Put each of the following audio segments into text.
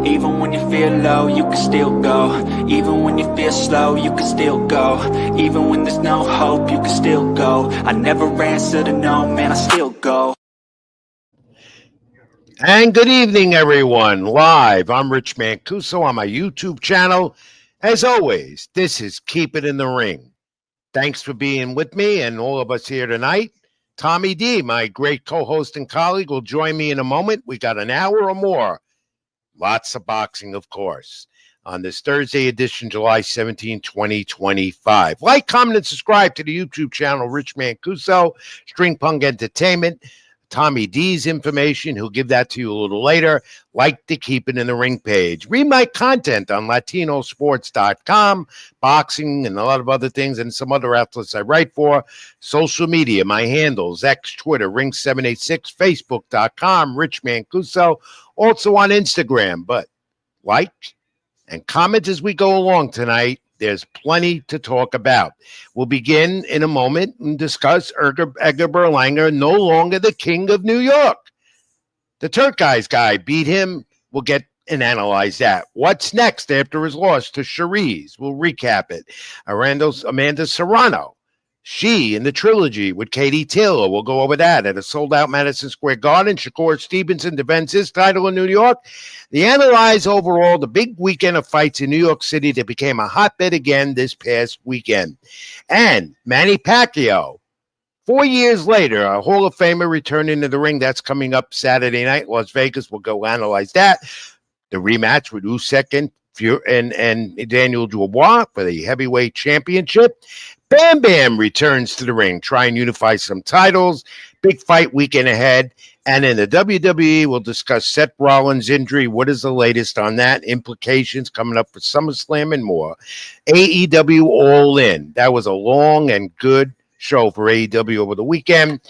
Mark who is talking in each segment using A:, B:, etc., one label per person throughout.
A: Even when you feel low, you can still go. Even when you feel slow, you can still go. Even when there's no hope, you can still go. I never answer to no, man, I still go.
B: And good evening, everyone. Live, I'm Rich Mancuso on my YouTube channel. As always, this is Keep It in the Ring. Thanks for being with me and all of us here tonight. Tommy D, my great co-host and colleague, will join me in a moment. We got an hour or more. Lots of boxing, of course, on this Thursday edition, July 17, 2025. Like, comment, and subscribe to the YouTube channel, Rich Mancuso, String Punk Entertainment. Tommy D's information, he'll give that to you a little later. Like the Keep It in the Ring page. Read my content on latinosports.com, boxing and a lot of other things, and some other outlets I write for. Social media, my handles, X, Twitter, Ring786, Facebook.com, Rich Mancuso. Also on Instagram, but like and comment as we go along tonight. There's plenty to talk about. We'll begin in a moment and discuss Edgar Berlanga, no longer the king of New York. The Turkey's guy beat him. We'll get and analyze that. What's next after his loss to Cherise? We'll recap it. Amanda Serrano. She in the Trilogy with Katie Taylor. We'll go over that at a sold-out Madison Square Garden. Shakur Stevenson defends his title in New York. The analyze overall the big weekend of fights in New York City that became a hotbed again this past weekend. And Manny Pacquiao, 4 years later, a Hall of Famer returning to the ring. That's coming up Saturday night, Las Vegas. We'll go analyze that. The rematch with Usyk and Daniel Dubois for the heavyweight championship. Bam Bam returns to the ring, try and unify some titles. Big fight weekend ahead. And in the WWE, we'll discuss Seth Rollins injury. What is the latest on that? Implications coming up for SummerSlam and more. AEW All In. That was a long and good show for AEW over the weekend.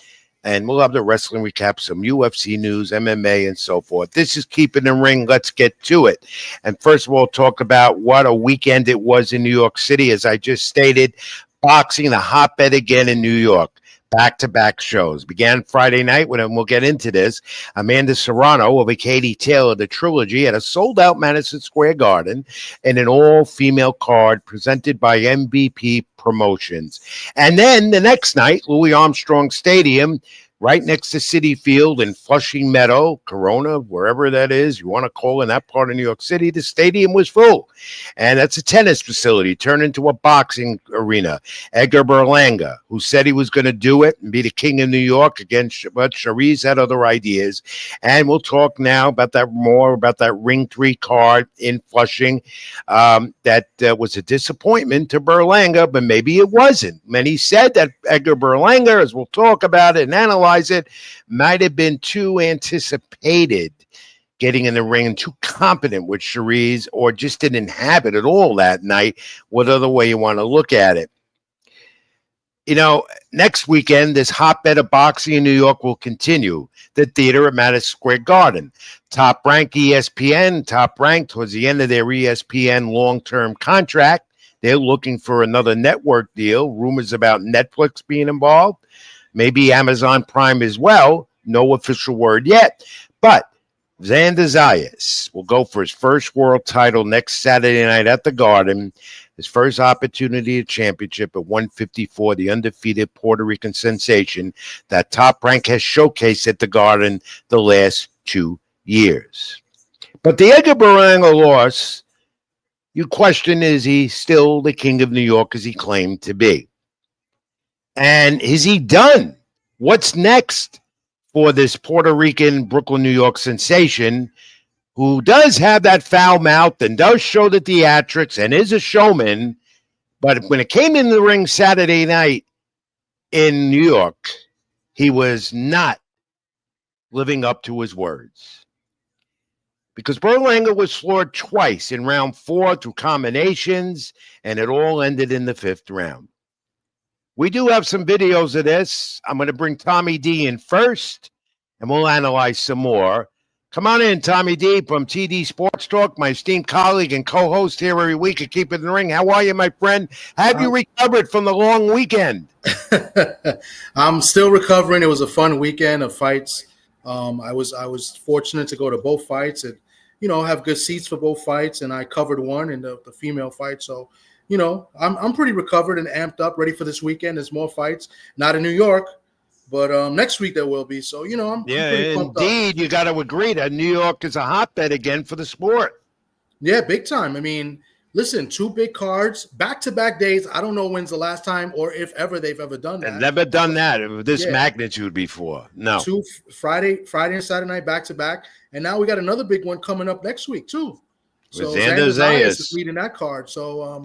B: And we'll have the wrestling recap, some UFC news, MMA, and so forth. This is Keep It in the Ring. Let's get to it. And first of all, talk about what a weekend it was in New York City. As I just stated, boxing, the hotbed again in New York. Back-to-back shows. Began Friday night, and we'll get into this. Amanda Serrano over Katie Taylor, the Trilogy, at a sold-out Madison Square Garden in an all-female card presented by MVP Promotions. And then the next night, Louis Armstrong Stadium, right next to Citi Field in Flushing Meadow, Corona, wherever that is, you want to call in that part of New York City, the stadium was full. And that's a tennis facility turned into a boxing arena. Edgar Berlanga, who said he was going to do it and be the king of New York against, but Cherise had other ideas. And we'll talk now about that more, about that Ring 3 card in Flushing. That was a disappointment to Berlanga, but maybe it wasn't. Many said that Edgar Berlanga, as we'll talk about it and analyze it, might have been too anticipated getting in the ring and too competent with Cherise, or just didn't have it at all that night, whatever way you want to look at it. You know, next weekend, this hotbed of boxing in New York will continue. The theater at Madison Square Garden. Top Rank ESPN, Top Rank towards the end of their ESPN long-term contract. They're looking for another network deal. Rumors about Netflix being involved. Maybe Amazon Prime as well. No official word yet. But Xander Zayas will go for his first world title next Saturday night at the Garden. His first opportunity at championship at 154, the undefeated Puerto Rican sensation that Top Rank has showcased at the Garden the last 2 years. But the Edgar Berlanga loss, you question, is he still the king of New York as he claimed to be? And is he done? What's next for this Puerto Rican, Brooklyn, New York sensation who does have that foul mouth and does show the theatrics and is a showman? But when it came in the ring Saturday night in New York, he was not living up to his words. Because Berlanga was floored twice in round 4 through combinations, and it all ended in the 5th round. We do have some videos of this. I'm going to bring Tommy D in first, and we'll analyze some more. Come on in, Tommy D from TD Sports Talk, my esteemed colleague and co-host here every week at Keep It in the Ring. How are you, my friend? Have you recovered from the long weekend?
C: I'm still recovering. It was a fun weekend of fights. I was fortunate to go to both fights. have good seats for both fights, and I covered one in the female fight. So, I'm pretty recovered and amped up, ready for this weekend. There's more fights, not in New York, but next week there will be. So, I'm
B: Yeah,
C: pretty pumped up.
B: indeed. You got to agree that New York is a hotbed again for the sport.
C: Yeah, big time. I mean, listen, 2 big cards, back-to-back days. I don't know when's the last time or if ever they've ever done
B: I've
C: that.
B: never done that of this
C: Yeah.
B: magnitude before. No.
C: 2 Friday and Saturday night back-to-back. And now we got another big one coming up next week, too. So
B: Xander
C: Zayas is
B: Zayas,
C: leading that card. So,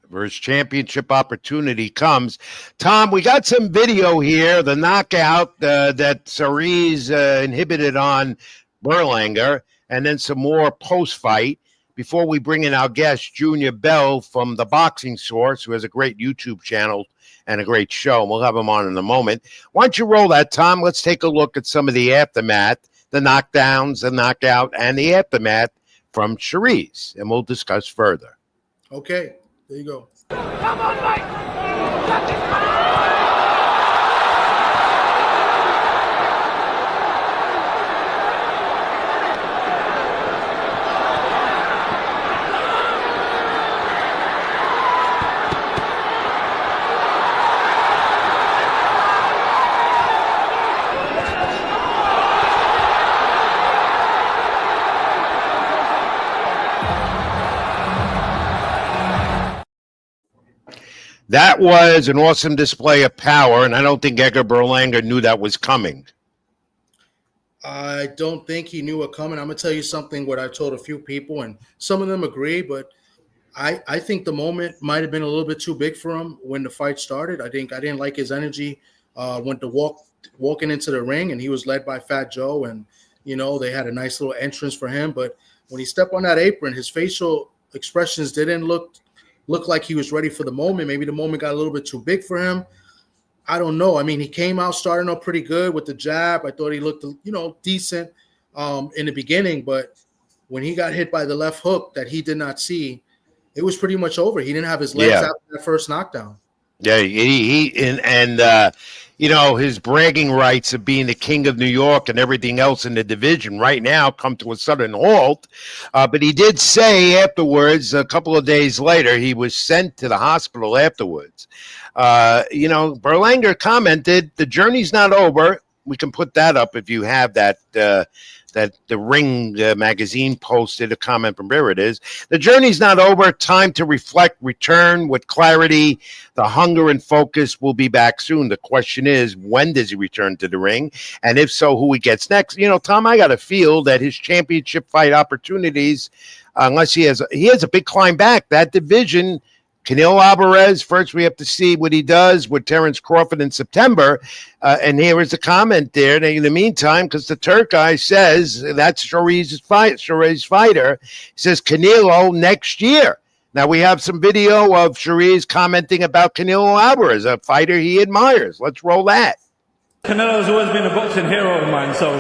B: where his championship opportunity comes. Tom, we got some video here, the knockout that Cerise inhibited on Berlanga, and then some more post-fight before we bring in our guest, Junior Bell from The Boxing Source, who has a great YouTube channel and a great show. We'll have him on in a moment. Why don't you roll that, Tom? Let's take a look at some of the aftermath, the knockdowns, the knockout, and the aftermath from Cerise, and we'll discuss further.
C: okay, there you go.
D: Come on, Mike!
B: That was an awesome display of power, and I don't think Edgar Berlanga knew that was coming.
C: I don't think he knew it coming. I'm going to tell you something what I've told a few people, and some of them agree, but I think the moment might have been a little bit too big for him when the fight started. I didn't like his energy when walking into the ring, and he was led by Fat Joe, and they had a nice little entrance for him. But when he stepped on that apron, his facial expressions didn't look like he was ready for the moment. Maybe the moment got a little bit too big for him. I don't know. I mean, he came out starting off pretty good with the jab. I thought he looked, decent in the beginning, but when he got hit by the left hook that he did not see, it was pretty much over. He didn't have his legs after that first knockdown.
B: Yeah, his bragging rights of being the king of New York and everything else in the division right now come to a sudden halt. But he did say afterwards, a couple of days later, he was sent to the hospital afterwards. Berlanga commented, "The journey's not over." We can put that up if you have that. That the Ring magazine posted a comment from there. It is, "The journey's not over. Time to reflect, return with clarity. The hunger and focus will be back soon. The question is, when does he return to the ring? And if so, who he gets next?" Tom, I got to feel that his championship fight opportunities, unless he has a big climb back. That division, Canelo Alvarez, first we have to see what he does with Terrence Crawford in September. And here is a comment there. In the meantime, because the Turk guy says that's Cerise's fighter, he says Canelo next year. Now we have some video of Cerise commenting about Canelo Alvarez, a fighter he admires. Let's roll that.
E: Canelo's always been a boxing hero of mine, so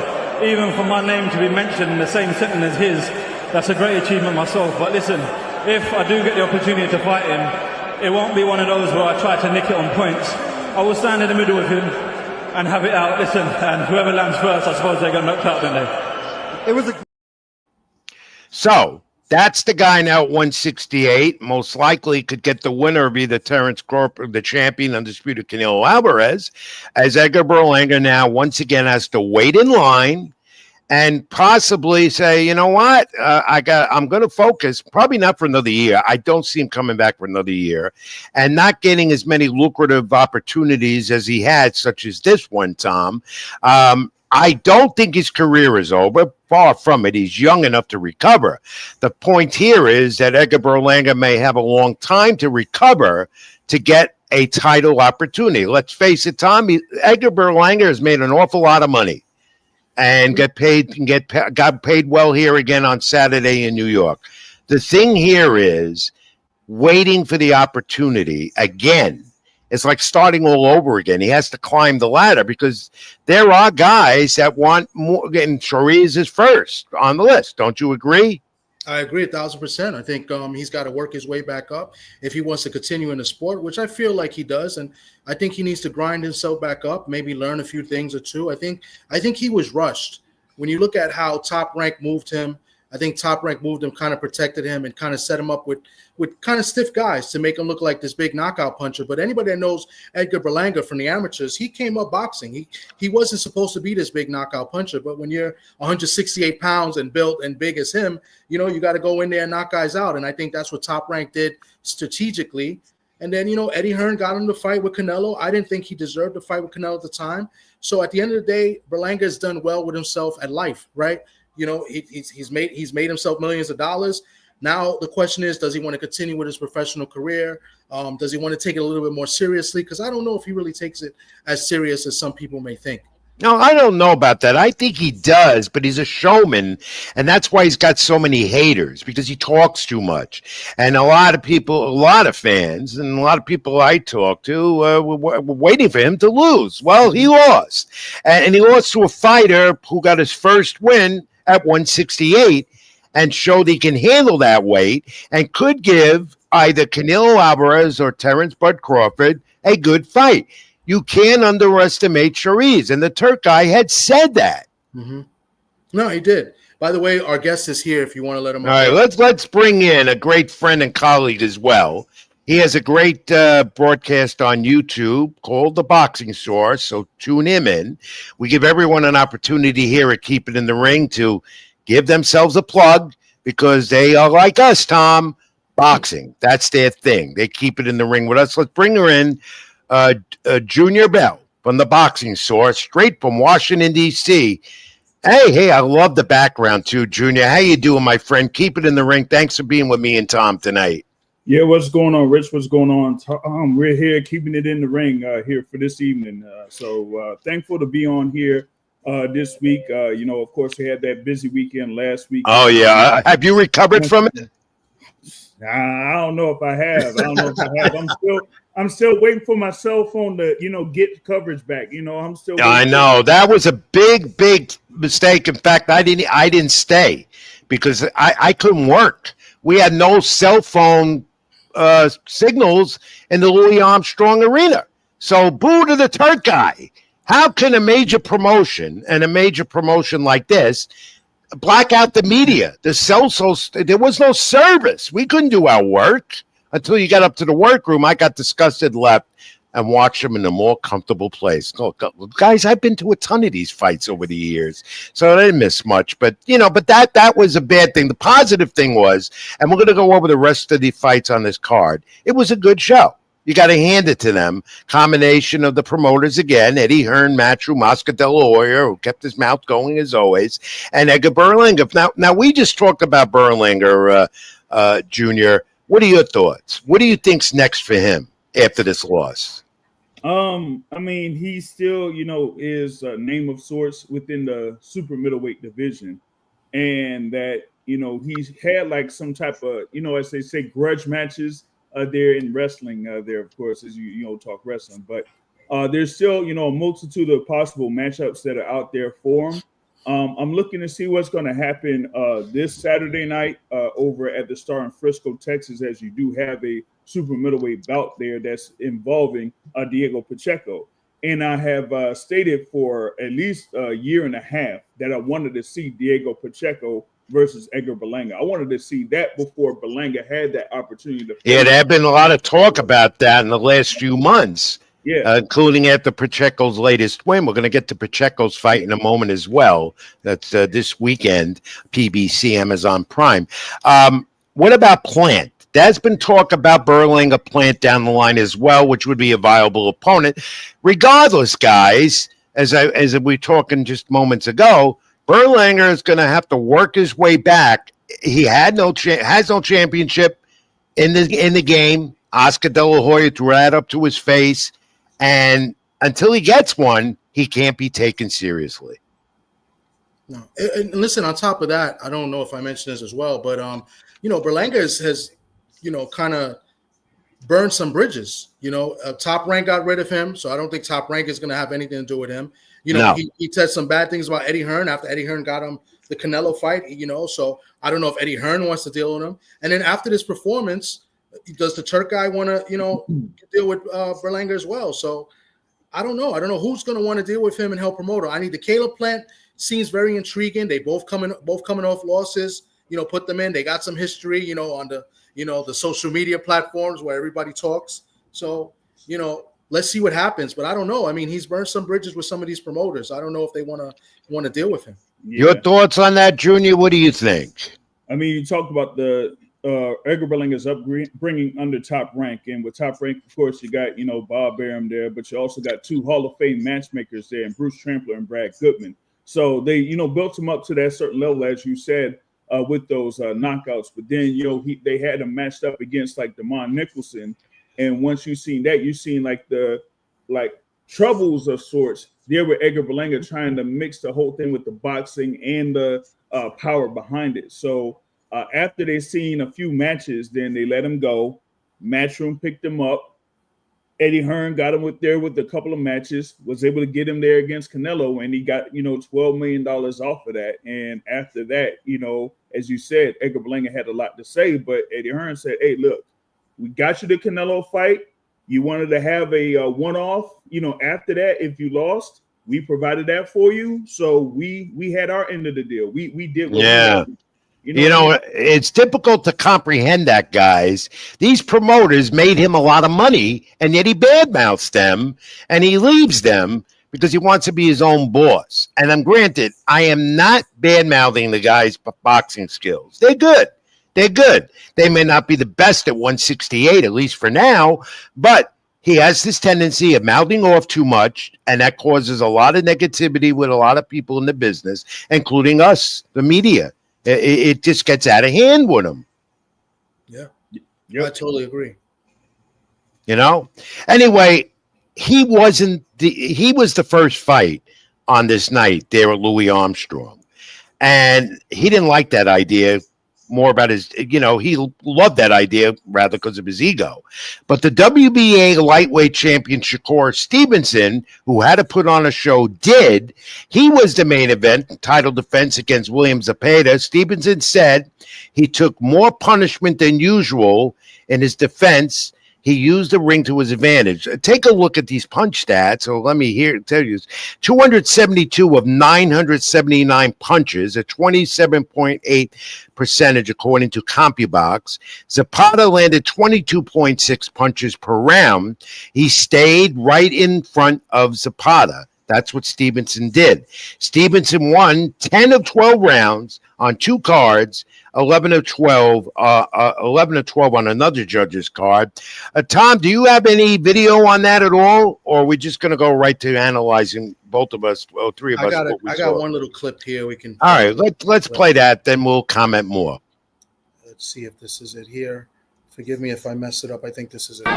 E: even for my name to be mentioned in the same sentence as his, that's a great achievement myself. But listen, if I do get the opportunity to fight him, it won't be one of those where I try to nick it on points. I will stand in the middle with him and have it out. Listen, and whoever lands first, I suppose they get knocked out, don't they?
B: So that's the guy now at 168. Most likely could get the winner, be the Terrence Crawford, the champion, undisputed Canelo Alvarez, as Edgar Berlanga now once again has to wait in line and possibly say, you know what, I'm going to focus, probably not for another year. I don't see him coming back for another year, and not getting as many lucrative opportunities as he had, such as this one, Tom. I don't think his career is over. Far from it. He's young enough to recover. The point here is that Edgar Berlanga may have a long time to recover to get a title opportunity. Let's face it, Tom, Edgar Berlanga has made an awful lot of money and got paid well here again on Saturday in New York. The thing here is waiting for the opportunity again. It's like starting all over again. He has to climb the ladder because there are guys that want more, and Cerise is first on the list. Don't you agree?
C: I agree 1,000%. I think he's got to work his way back up if he wants to continue in the sport, which I feel like he does. And I think he needs to grind himself back up, maybe learn a few things or two. I think he was rushed. When you look at how Top Rank moved him I think Top Rank moved him, kind of protected him, and kind of set him up with kind of stiff guys to make him look like this big knockout puncher. But anybody that knows Edgar Berlanga from the amateurs, he came up boxing. He wasn't supposed to be this big knockout puncher. But when you're 168 pounds and built and big as him, you got to go in there and knock guys out. And I think that's what Top Rank did strategically. And then, Eddie Hearn got him to fight with Canelo. I didn't think he deserved to fight with Canelo at the time. So at the end of the day, Berlanga has done well with himself at life, right? He's made himself millions of dollars. Now the question is, does he want to continue with his professional career? Does he want to take it a little bit more seriously? Because I don't know if he really takes it as serious as some people may think.
B: No, I don't know about that. I think he does, but he's a showman, and that's why he's got so many haters, because he talks too much. And a lot of people, a lot of fans, and a lot of people I talk to were waiting for him to lose. Well, he lost. And he lost to a fighter who got his first win at 168 and showed he can handle that weight and could give either Canelo Alvarez or Terrence Bud Crawford a good fight. You can't underestimate Shariz, and the Turk guy had said that.
C: Mm-hmm. No, he did. By the way, our guest is here if you want to let him.
B: All right, let's bring in a great friend and colleague as well. He has a great broadcast on YouTube called The Boxing Source, so tune him in. We give everyone an opportunity here at Keep It in the Ring to give themselves a plug because they are like us, Tom, boxing. That's their thing. They keep it in the ring with us. Let's bring her in. Junior Bell from The Boxing Source, straight from Washington, D.C. Hey, I love the background too, Junior. How you doing, my friend? Keep it in the ring. Thanks for being with me and Tom tonight.
F: Yeah, what's going on, Rich? What's going on? We're here keeping it in the ring here for this evening. So thankful to be on here this week. Of course, we had that busy weekend last week.
B: Oh, yeah. Have you recovered from it?
F: I don't know if I have. I'm still waiting for my cell phone to, get coverage back. I'm still.
B: I know that was a big mistake. In fact, I didn't stay because I couldn't work. We had no cell phone signals in the Louis Armstrong Arena. So boo to the Turk guy. How can a major promotion like this black out the media? There was no service. We couldn't do our work until you got up to the workroom. I got disgusted, left, and watched them in a more comfortable place. Guys, I've been to a ton of these fights over the years, so I didn't miss much. But that was a bad thing. The positive thing was, and we're going to go over the rest of the fights on this card. It was a good show. You got to hand it to them. Combination of the promoters again, Eddie Hearn, Matchroom, Oscar De La Hoya, who kept his mouth going as always, and Edgar Berlanga. Now we just talked about Berlanga, Junior. What are your thoughts? What do you think's next for him after this loss?
F: He still, is a name of sorts within the super middleweight division, and that he's had like some type of as they say grudge matches. There in wrestling, there of course, as you talk wrestling, but there's still a multitude of possible matchups that are out there for him. I'm looking to see what's going to happen this Saturday night over at the Star in Frisco, Texas, as you do have a super middleweight bout there that's involving Diego Pacheco. And I have stated for at least a year and a half that I wanted to see Diego Pacheco versus Edgar Berlanga. I wanted to see that before Berlanga had that opportunity to fight.
B: Yeah, there have been a lot of talk about that in the last few months, including after Pacheco's latest win. We're going to get to Pacheco's fight in a moment as well. That's this weekend, PBC, Amazon Prime. What about Plant? There's been talk about Berlanga Plant down the line as well, which would be a viable opponent. Regardless, guys, as we were talking just moments ago, Berlanga is going to have to work his way back. He has no championship in the game. Oscar De La Hoya threw that up to his face, and until he gets one, he can't be taken seriously.
C: No, and listen. On top of that, I don't know if I mentioned this as well, but Berlanga has kind of burned some bridges. Top Rank got rid of him, so I don't think Top Rank is going to have anything to do with him. He said some bad things about Eddie Hearn after Eddie Hearn got him the Canelo fight, so I don't know if Eddie Hearn wants to deal with him. And then after this performance, does the Turk guy want to, deal with Berlanga as well? So I don't know. I don't know who's going to want to deal with him and help promote him. I need the Caleb Plant seems very intriguing. They both coming off losses. put them in. They got some history, on the, the social media platforms where everybody talks. So, let's see what happens. But I don't know. I mean, he's burned some bridges with some of these promoters. I don't know if they want to deal with him.
F: Yeah.
B: Your thoughts on that, Junior? What do you think?
F: I mean, you talked about the Edgar Berlanga's upbringing under Top Rank, and with Top Rank, of course, you got Bob Arum there, but you also got two Hall of Fame matchmakers there, and Bruce Trampler and Brad Goodman. So they built him up to that certain level, as you said, with those knockouts. But then they had him matched up against like Damon Nicholson, and once you've seen that, you've seen like the troubles of sorts there with Edgar Berlanga trying to mix the whole thing with the boxing and the power behind it. So after they seen a few matches, then they let him go. Matchroom picked him up. Eddie Hearn got him with a couple of matches, was able to get him there against Canelo, and he got $12 million off of that. And after that, as you said, Edgar Berlanga had a lot to say, but Eddie Hearn said, "Hey, look, we got you the Canelo fight. You wanted to have a one-off, after that, if you lost, we provided that for you. So we had our end of the deal. We did what we wanted."
B: It's difficult to comprehend that, guys. These promoters made him a lot of money, and yet he badmouths them, and he leaves them because he wants to be his own boss. And I'm granted, I am not badmouthing the guy's boxing skills. They're good. They're good. They may not be the best at 168, at least for now, but he has this tendency of mouthing off too much, and that causes a lot of negativity with a lot of people in the business, including us, the media. It just gets out of hand with him.
C: Yeah. Yep. I totally agree.
B: Anyway, he was the first fight on this night there at Louis Armstrong, and he didn't like that idea. More about his, he loved that idea rather because of his ego. But the WBA lightweight champion Shakur Stevenson, who had to put on a show, did. He was the main event, title defense against William Zepeda. Stevenson said he took more punishment than usual in his defense. He used the ring to his advantage. Take a look at these punch stats. So let me tell you, 272 of 979 punches, a 27.8 percentage according to CompuBox. Zapata landed 22.6 punches per round. He stayed right in front of Zapata. That's what Stevenson did. Stevenson won 10 of 12 rounds on two cards, 11 of 12 on another judge's card. Tom, do you have any video on that at all, or are we just going to go right to analying both of us, well, three of us?
C: I got one little clip here. We can.
B: All right, let's play that, then we'll comment more.
C: Let's see if this is it here. Forgive me if I mess it up. I think this is it.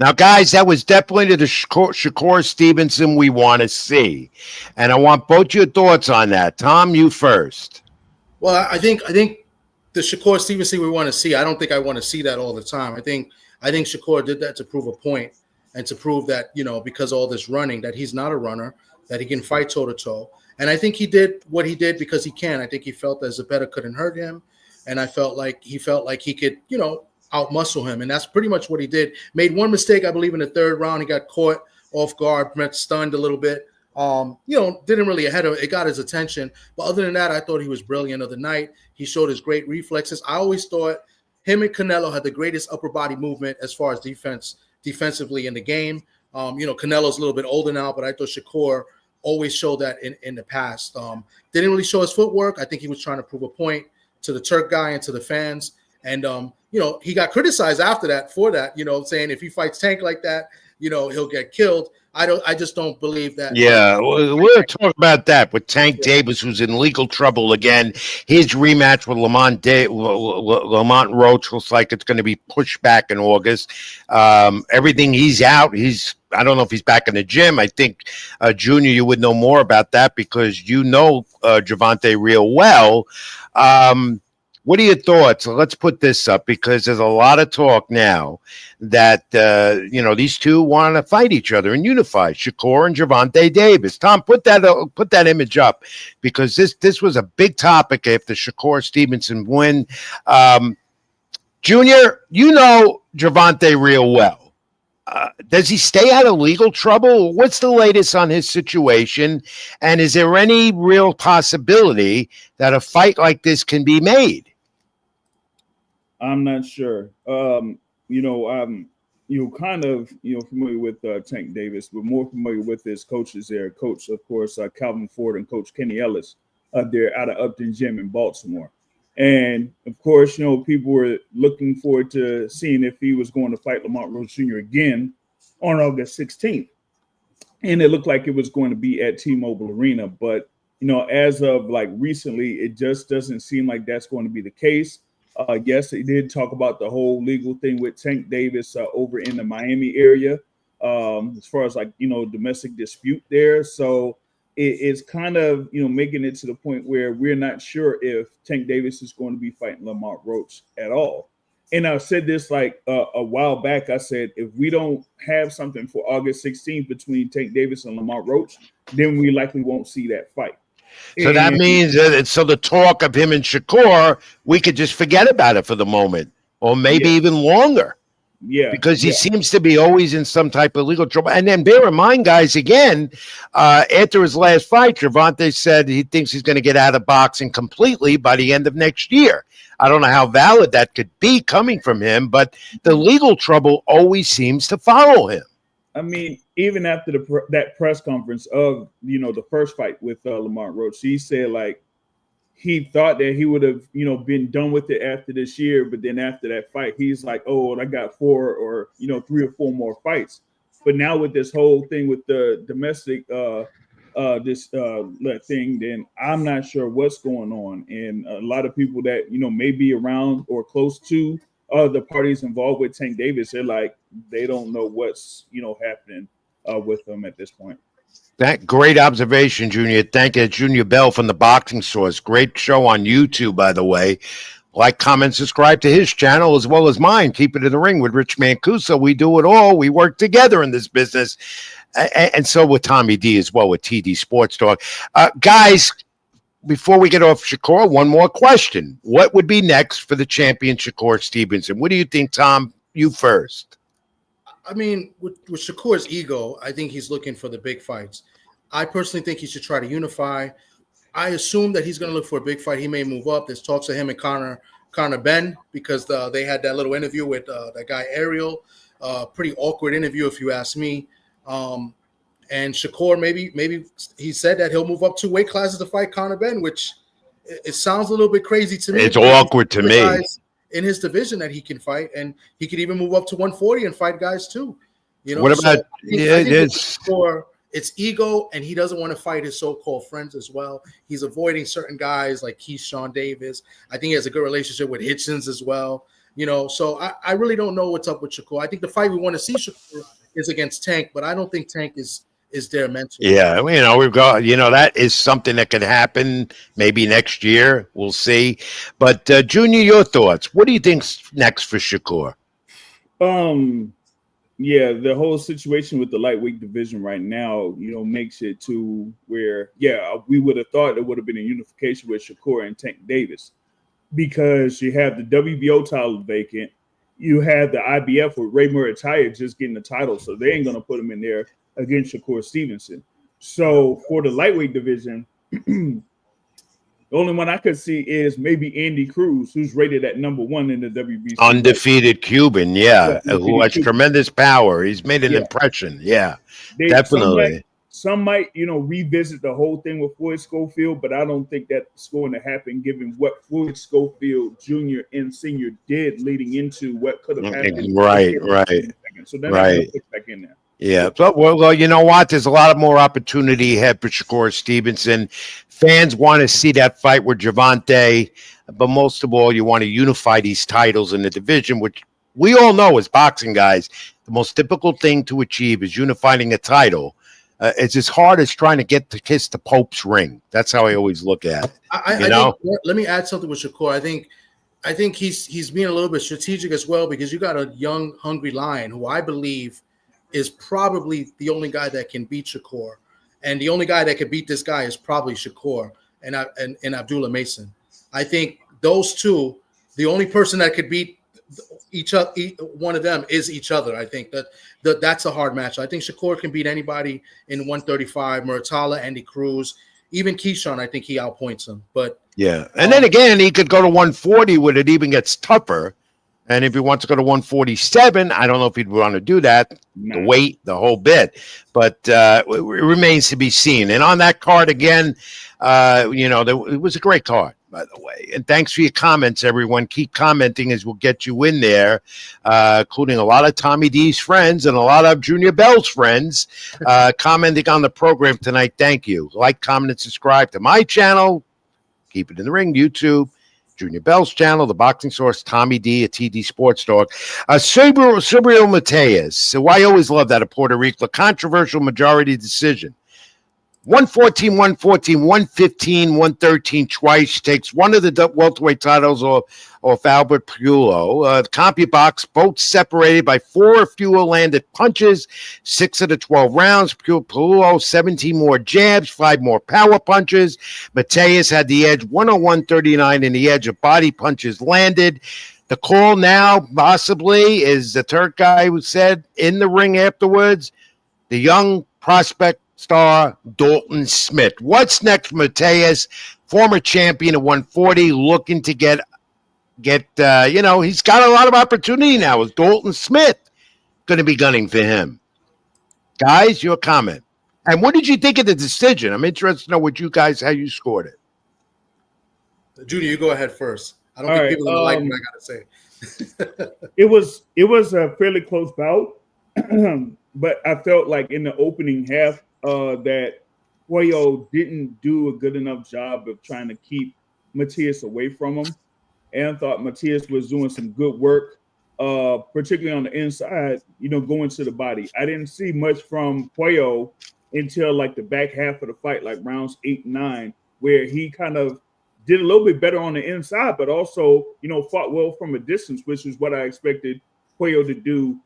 B: Now, guys, that was definitely the Shakur Stevenson we want to see. And I want both your thoughts on that. Tom, you first.
C: Well, I think the Shakur Stevenson we want to see, I don't think I want to see that all the time. I think Shakur did that to prove a point and to prove that, because of all this running, that he's not a runner, that he can fight toe-to-toe. And I think he did what he did because he can. I think he felt that Zepeda couldn't hurt him. And I felt like he could, outmuscle him, and that's pretty much what he did. Made one mistake, I believe, in the third round. He got caught off guard, stunned a little bit. Didn't really ahead of it. Got his attention, but other than that, I thought he was brilliant of the night. He showed his great reflexes. I always thought him and Canelo had the greatest upper body movement as far as defensively in the game. Canelo's a little bit older now, but I thought Shakur always showed that in the past. Didn't really show his footwork. I think he was trying to prove a point to the Turk guy and to the fans. And, he got criticized after that for that, saying if he fights Tank like that, he'll get killed. I just don't believe that.
B: Yeah, we'll talk about that with Tank Davis, who's in legal trouble again. His rematch with Lamont Roach looks like it's going to be pushed back in August. Everything, he's out. I don't know if he's back in the gym. I think, Junior, you would know more about that because Javante real well. What are your thoughts? Let's put this up because there's a lot of talk now that these two want to fight each other and unify Shakur and Gervonta Davis. Tom, put that image up because this was a big topic after Shakur Stevenson win. Junior, you know Gervonta real well. Does he stay out of legal trouble? What's the latest on his situation? And is there any real possibility that a fight like this can be made?
F: I'm not sure. I'm kind of familiar with Tank Davis, but more familiar with his coaches there. Coach, of course, Calvin Ford and Coach Kenny Ellis. They're out of Upton Gym in Baltimore. And of course, people were looking forward to seeing if he was going to fight Lamont Roach Jr. again on August 16th. And it looked like it was going to be at T-Mobile Arena. But, as of like recently, it just doesn't seem like that's going to be the case. Yes, they did talk about the whole legal thing with Tank Davis over in the Miami area, as far as domestic dispute there. So it's kind of, making it to the point where we're not sure if Tank Davis is going to be fighting Lamont Roach at all. And I said this a while back. I said, if we don't have something for August 16th between Tank Davis and Lamont Roach, then we likely won't see that fight.
B: So that means so the talk of him and Shakur, we could just forget about it for the moment, or maybe even longer.
F: Yeah,
B: because he seems to be always in some type of legal trouble. And then bear in mind, guys, again, after his last fight, Gervonta said he thinks he's going to get out of boxing completely by the end of next year. I don't know how valid that could be coming from him, but the legal trouble always seems to follow him.
F: I mean, even after that press conference of, the first fight with Lamont Roach, he said he thought that he would have, been done with it after this year. But then after that fight, he's like, oh, I got 4 or, 3 or 4 more fights. But now with this whole thing with the domestic thing, then I'm not sure what's going on. And a lot of people that, may be around or close to the parties involved with Tank Davis, they don't know what's, happening with him at this point.
B: That great observation, Junior. Thank you, Junior Bell from the Boxing Source. Great show on YouTube, by the way. Like, comment, subscribe to his channel as well as mine. Keep it in the ring with Rich Mancuso. We do it all. We work together in this business. And so with Tommy D as well with TD Sports Talk. Guys, before we get off Shakur, one more question. What would be next for the champion Shakur Stevenson? What do you think, Tom? You first.
C: I mean, with Shakur's ego, I think he's looking for the big fights. I personally think he should try to unify. I assume that he's going to look for a big fight. He may move up. There's talks of him and Conor Benn because they had that little interview with that guy Ariel. Pretty awkward interview, if you ask me. And Shakur, maybe he said that he'll move up 2 weight classes to fight Conor Benn, which it sounds a little bit crazy to me.
B: It's awkward to me.
C: In his division that he can fight, and he could even move up to 140 and fight guys too.
B: What about
C: it's ego, and he doesn't want to fight his so-called friends as well. He's avoiding certain guys like Keyshawn Davis. I think he has a good relationship with Hitchens as well. So I really don't know what's up with Shakur. I think the fight we want to see Shakur is against Tank, but I don't think Tank is there mentally.
B: Yeah, we've got, that is something that could happen maybe next year. We'll see. But Junior, your thoughts. What do you think's next for Shakur?
F: Yeah, the whole situation with the lightweight division right now, makes it to where, we would have thought there would have been a unification with Shakur and Tank Davis because you have the WBO title vacant. You have the IBF with Ray Murataya just getting the title, so they ain't going to put him in there against Shakur Stevenson. So for the lightweight division, the only one I could see is maybe Andy Cruz, who's rated at number 1 in the WBC.
B: Undefeated Cuban, who has tremendous power. He's made an impression. Yeah, definitely.
F: Some might, revisit the whole thing with Floyd Schofield, but I don't think that's going to happen given what Floyd Schofield Jr. and Sr. did leading into what could have happened.
B: Right.
F: So then I put back in there.
B: Yeah, but well, you know what? There's a lot of more opportunity ahead for Shakur Stevenson. Fans want to see that fight with Gervonta, but most of all, you want to unify these titles in the division, which we all know as boxing guys, the most difficult thing to achieve is unifying a title. It's as hard as trying to get to kiss the Pope's ring. That's how I always look at it.
C: I think, let me add something with Shakur. I think I think he's being a little bit strategic as well, because you got a young, hungry lion who I believe is probably the only guy that can beat Shakur, and the only guy that can beat this guy is probably Shakur and Abdullah Mason. I think those two, the only person that could beat each other, one of them is each other. I think that's a hard match. I think Shakur can beat anybody in 135. Muratalla, Andy Cruz, even Keyshawn. I think he outpoints him. But
B: yeah, and then again, he could go to 140 where it even gets tougher. And if he wants to go to 147, I don't know if he'd want to do that, the weight, the whole bit. But it remains to be seen. And on that card again, it was a great card, by the way. And thanks for your comments, everyone. Keep commenting as we'll get you in there, including a lot of Tommy D's friends and a lot of Junior Bell's friends commenting on the program tonight. Thank you. Like, comment, and subscribe to my channel, Keep It in the Ring, YouTube, Junior Bell's channel, The Boxing Source, Tommy D, a TD Sports Dog. Subriel Mateus, who I always love that of Puerto Rico, a controversial majority decision. 114, 114, 115, 113 twice. Takes one of the welterweight titles off Albert Puello. The CompuBox, both separated by 4 fewer landed punches, 6 of the 12 rounds. Puello, 17 more jabs, 5 more power punches. Mateus had the edge, 101-39 in the edge of body punches landed. The call now, possibly, is the Turk guy who said in the ring afterwards, the young prospect star Dalton Smith. What's next for Mateus, former champion at 140, looking to get he's got a lot of opportunity now with Dalton Smith going to be gunning for him. Guys, your comment. And what did you think of the decision? I'm interested to know how you scored it.
C: Junior, you go ahead first. I don't think people are like what I got to say.
F: It was a fairly close bout, but I felt like in the opening half, that Puello didn't do a good enough job of trying to keep Mateus away from him. And I thought Mateus was doing some good work, particularly on the inside, going to the body. I didn't see much from Puello until like the back half of the fight, like rounds 8 and 9, where he kind of did a little bit better on the inside, but also, fought well from a distance, which is what I expected Puello to do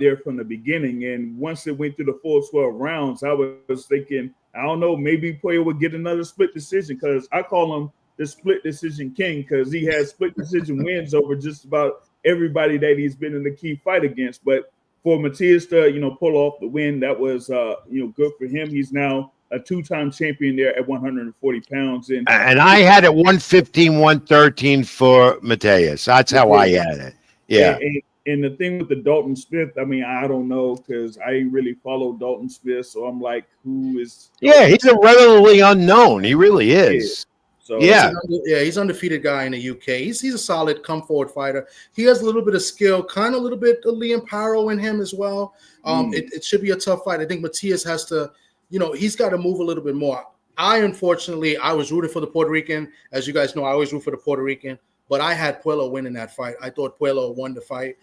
F: there from the beginning. And once it went through the full 12 rounds, I was thinking, I don't know, maybe Puello would get another split decision, because I call him the split decision king, because he has split decision wins over just about everybody that he's been in the key fight against. But for Mateus to, pull off the win, that was, good for him. He's now a 2-time champion there at 140 pounds. And
B: I had it 115, 113 for Mateus. That's how I had it. Yeah.
F: And the thing with the Dalton Smith, I mean, I don't know, because I ain't really followed Dalton Smith, so I'm like, who is?
B: Yeah, he's a relatively unknown. He really is.
F: So
C: he's undefeated guy in the UK. He's a solid come forward fighter. He has a little bit of skill, kind of a little bit of Liam Paro in him as well. It should be a tough fight. I think Mateus has to, he's got to move a little bit more. I was rooting for the Puerto Rican. As you guys know, I always root for the Puerto Rican, but I had Puello winning that fight. I thought Puello won the fight.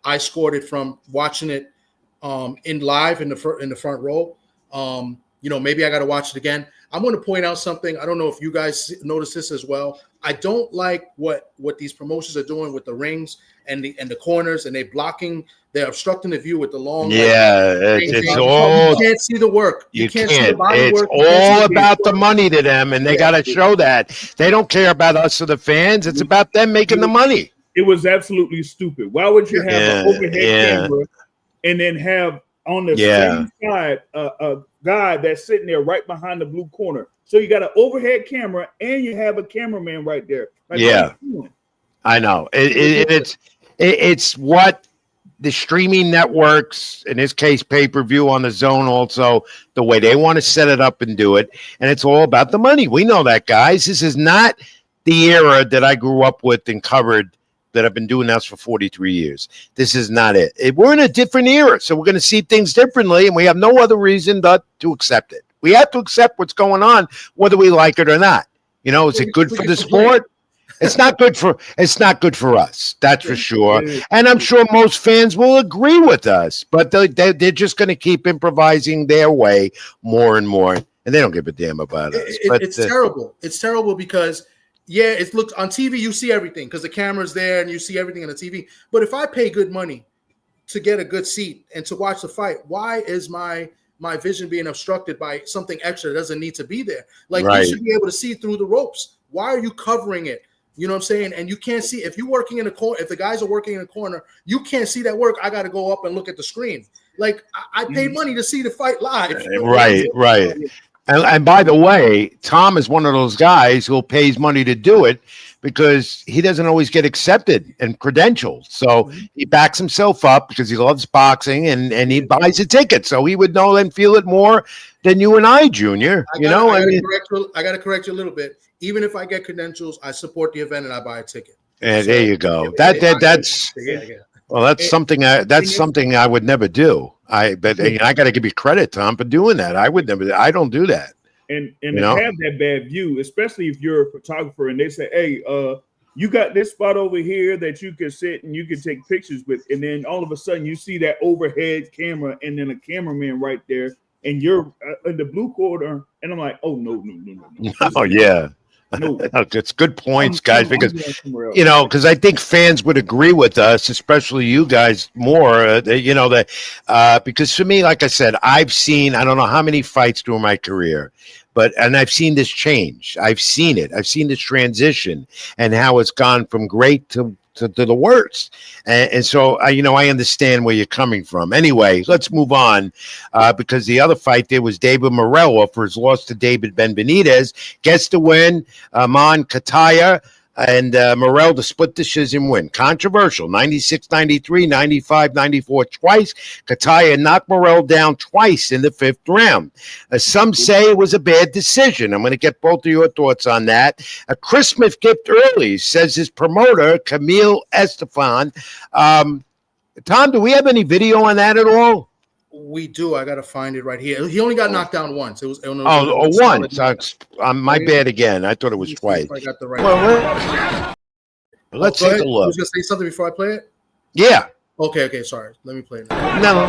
C: I scored it from watching it in live in the front row. Maybe I got to watch it again. I'm going to point out something. I don't know if you guys notice this as well. I don't like what these promotions are doing with the rings and the corners, and they're obstructing the view with the long.
B: Yeah, it's all.
C: You can't see the work.
B: You can't.
C: See the body work.
B: It's all about the money to them, and they got to show that. They don't care about us or the fans. It's about them making the money.
F: It was absolutely stupid. Why would you have an overhead camera and then have on the same side a guy that's sitting there right behind the blue corner? So you got an overhead camera and you have a cameraman right there. Like,
B: I know. It's what the streaming networks, in this case, pay-per-view on the Zone, also the way they want to set it up and do it. And it's all about the money. We know that, guys. This is not the era that I grew up with and covered, that I've been doing this for 43 years. This is not it. We're in a different era, so we're going to see things differently, and we have no other reason but to accept it. We have to accept what's going on, whether we like it or not. Is it good for the sport? It's not good for us. That's for sure. And I'm sure most fans will agree with us, but they're just going to keep improvising their way more and more, and they don't give a damn about us.
C: It's terrible. It's terrible because Yeah, it looks on TV. You see everything because the camera's there and you see everything on the TV. But if I pay good money to get a good seat and to watch the fight, why is my vision being obstructed by something extra that doesn't need to be there? Like you should be able to see through the ropes. Why are you covering it? You know what I'm saying? And you can't see if you're working in a corner. If the guys are working in a corner, you can't see that work. I got to go up and look at the screen. Like I paid money to see the fight live.
B: Right. And by the way, Tom is one of those guys who pays money to do it because he doesn't always get accepted and credentialed. So he backs himself up because he loves boxing and he buys a ticket. So he would know and feel it more than you and I, Junior. I
C: got to correct you a little bit. Even if I get credentials, I support the event and I buy a ticket.
B: And there you go. That's well, that's something I would never do. I got to give you credit, Tom, for doing that. I would never. I don't do that.
F: And to have that bad view, especially if you're a photographer and they say, "Hey, you got this spot over here that you can sit and you can take pictures with," and then all of a sudden you see that overhead camera and then a cameraman right there, and you're in the blue corner, and I'm like, "Oh no!"
B: Oh yeah. No, it's good points, guys, because because I think fans would agree with us, especially you guys more. Because for me, like I said, I've seen I don't know how many fights during my career, and I've seen this change. I've seen it. I've seen this transition and how it's gone from great to the worst. And so, I understand where you're coming from. Anyway, let's move on because the other fight there was David Morello for his loss to David Benitez. Gets the win, Aman Kataya, and Morel to split decision win. Controversial, 96-93, 95-94 twice. Kataya knocked Morel down twice in the fifth round. Some say it was a bad decision. I'm going to get both of your thoughts on that. A Christmas gift early, says his promoter, Camille Estefan. Tom, do we have any video on that at all?
C: We do. I got to find it right here. He only got knocked down once. Once.
B: My bad again. I thought it was twice.
C: I got the right.
B: Let's take a look.
C: I was going to say something before I play it?
B: Yeah.
C: Okay. Sorry. Let me play it.
B: No.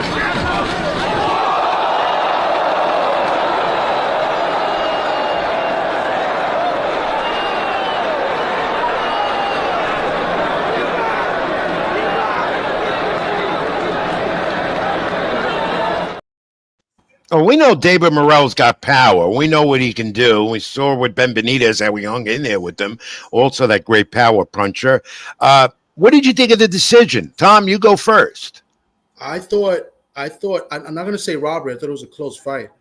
B: Oh, we know David Morel's got power. We know what he can do. We saw with Ben Benitez how we hung in there with him. Also, that great power puncher. What did you think of the decision? Tom, you go first.
C: I thought I'm not going to say robbery. I thought it was a close fight,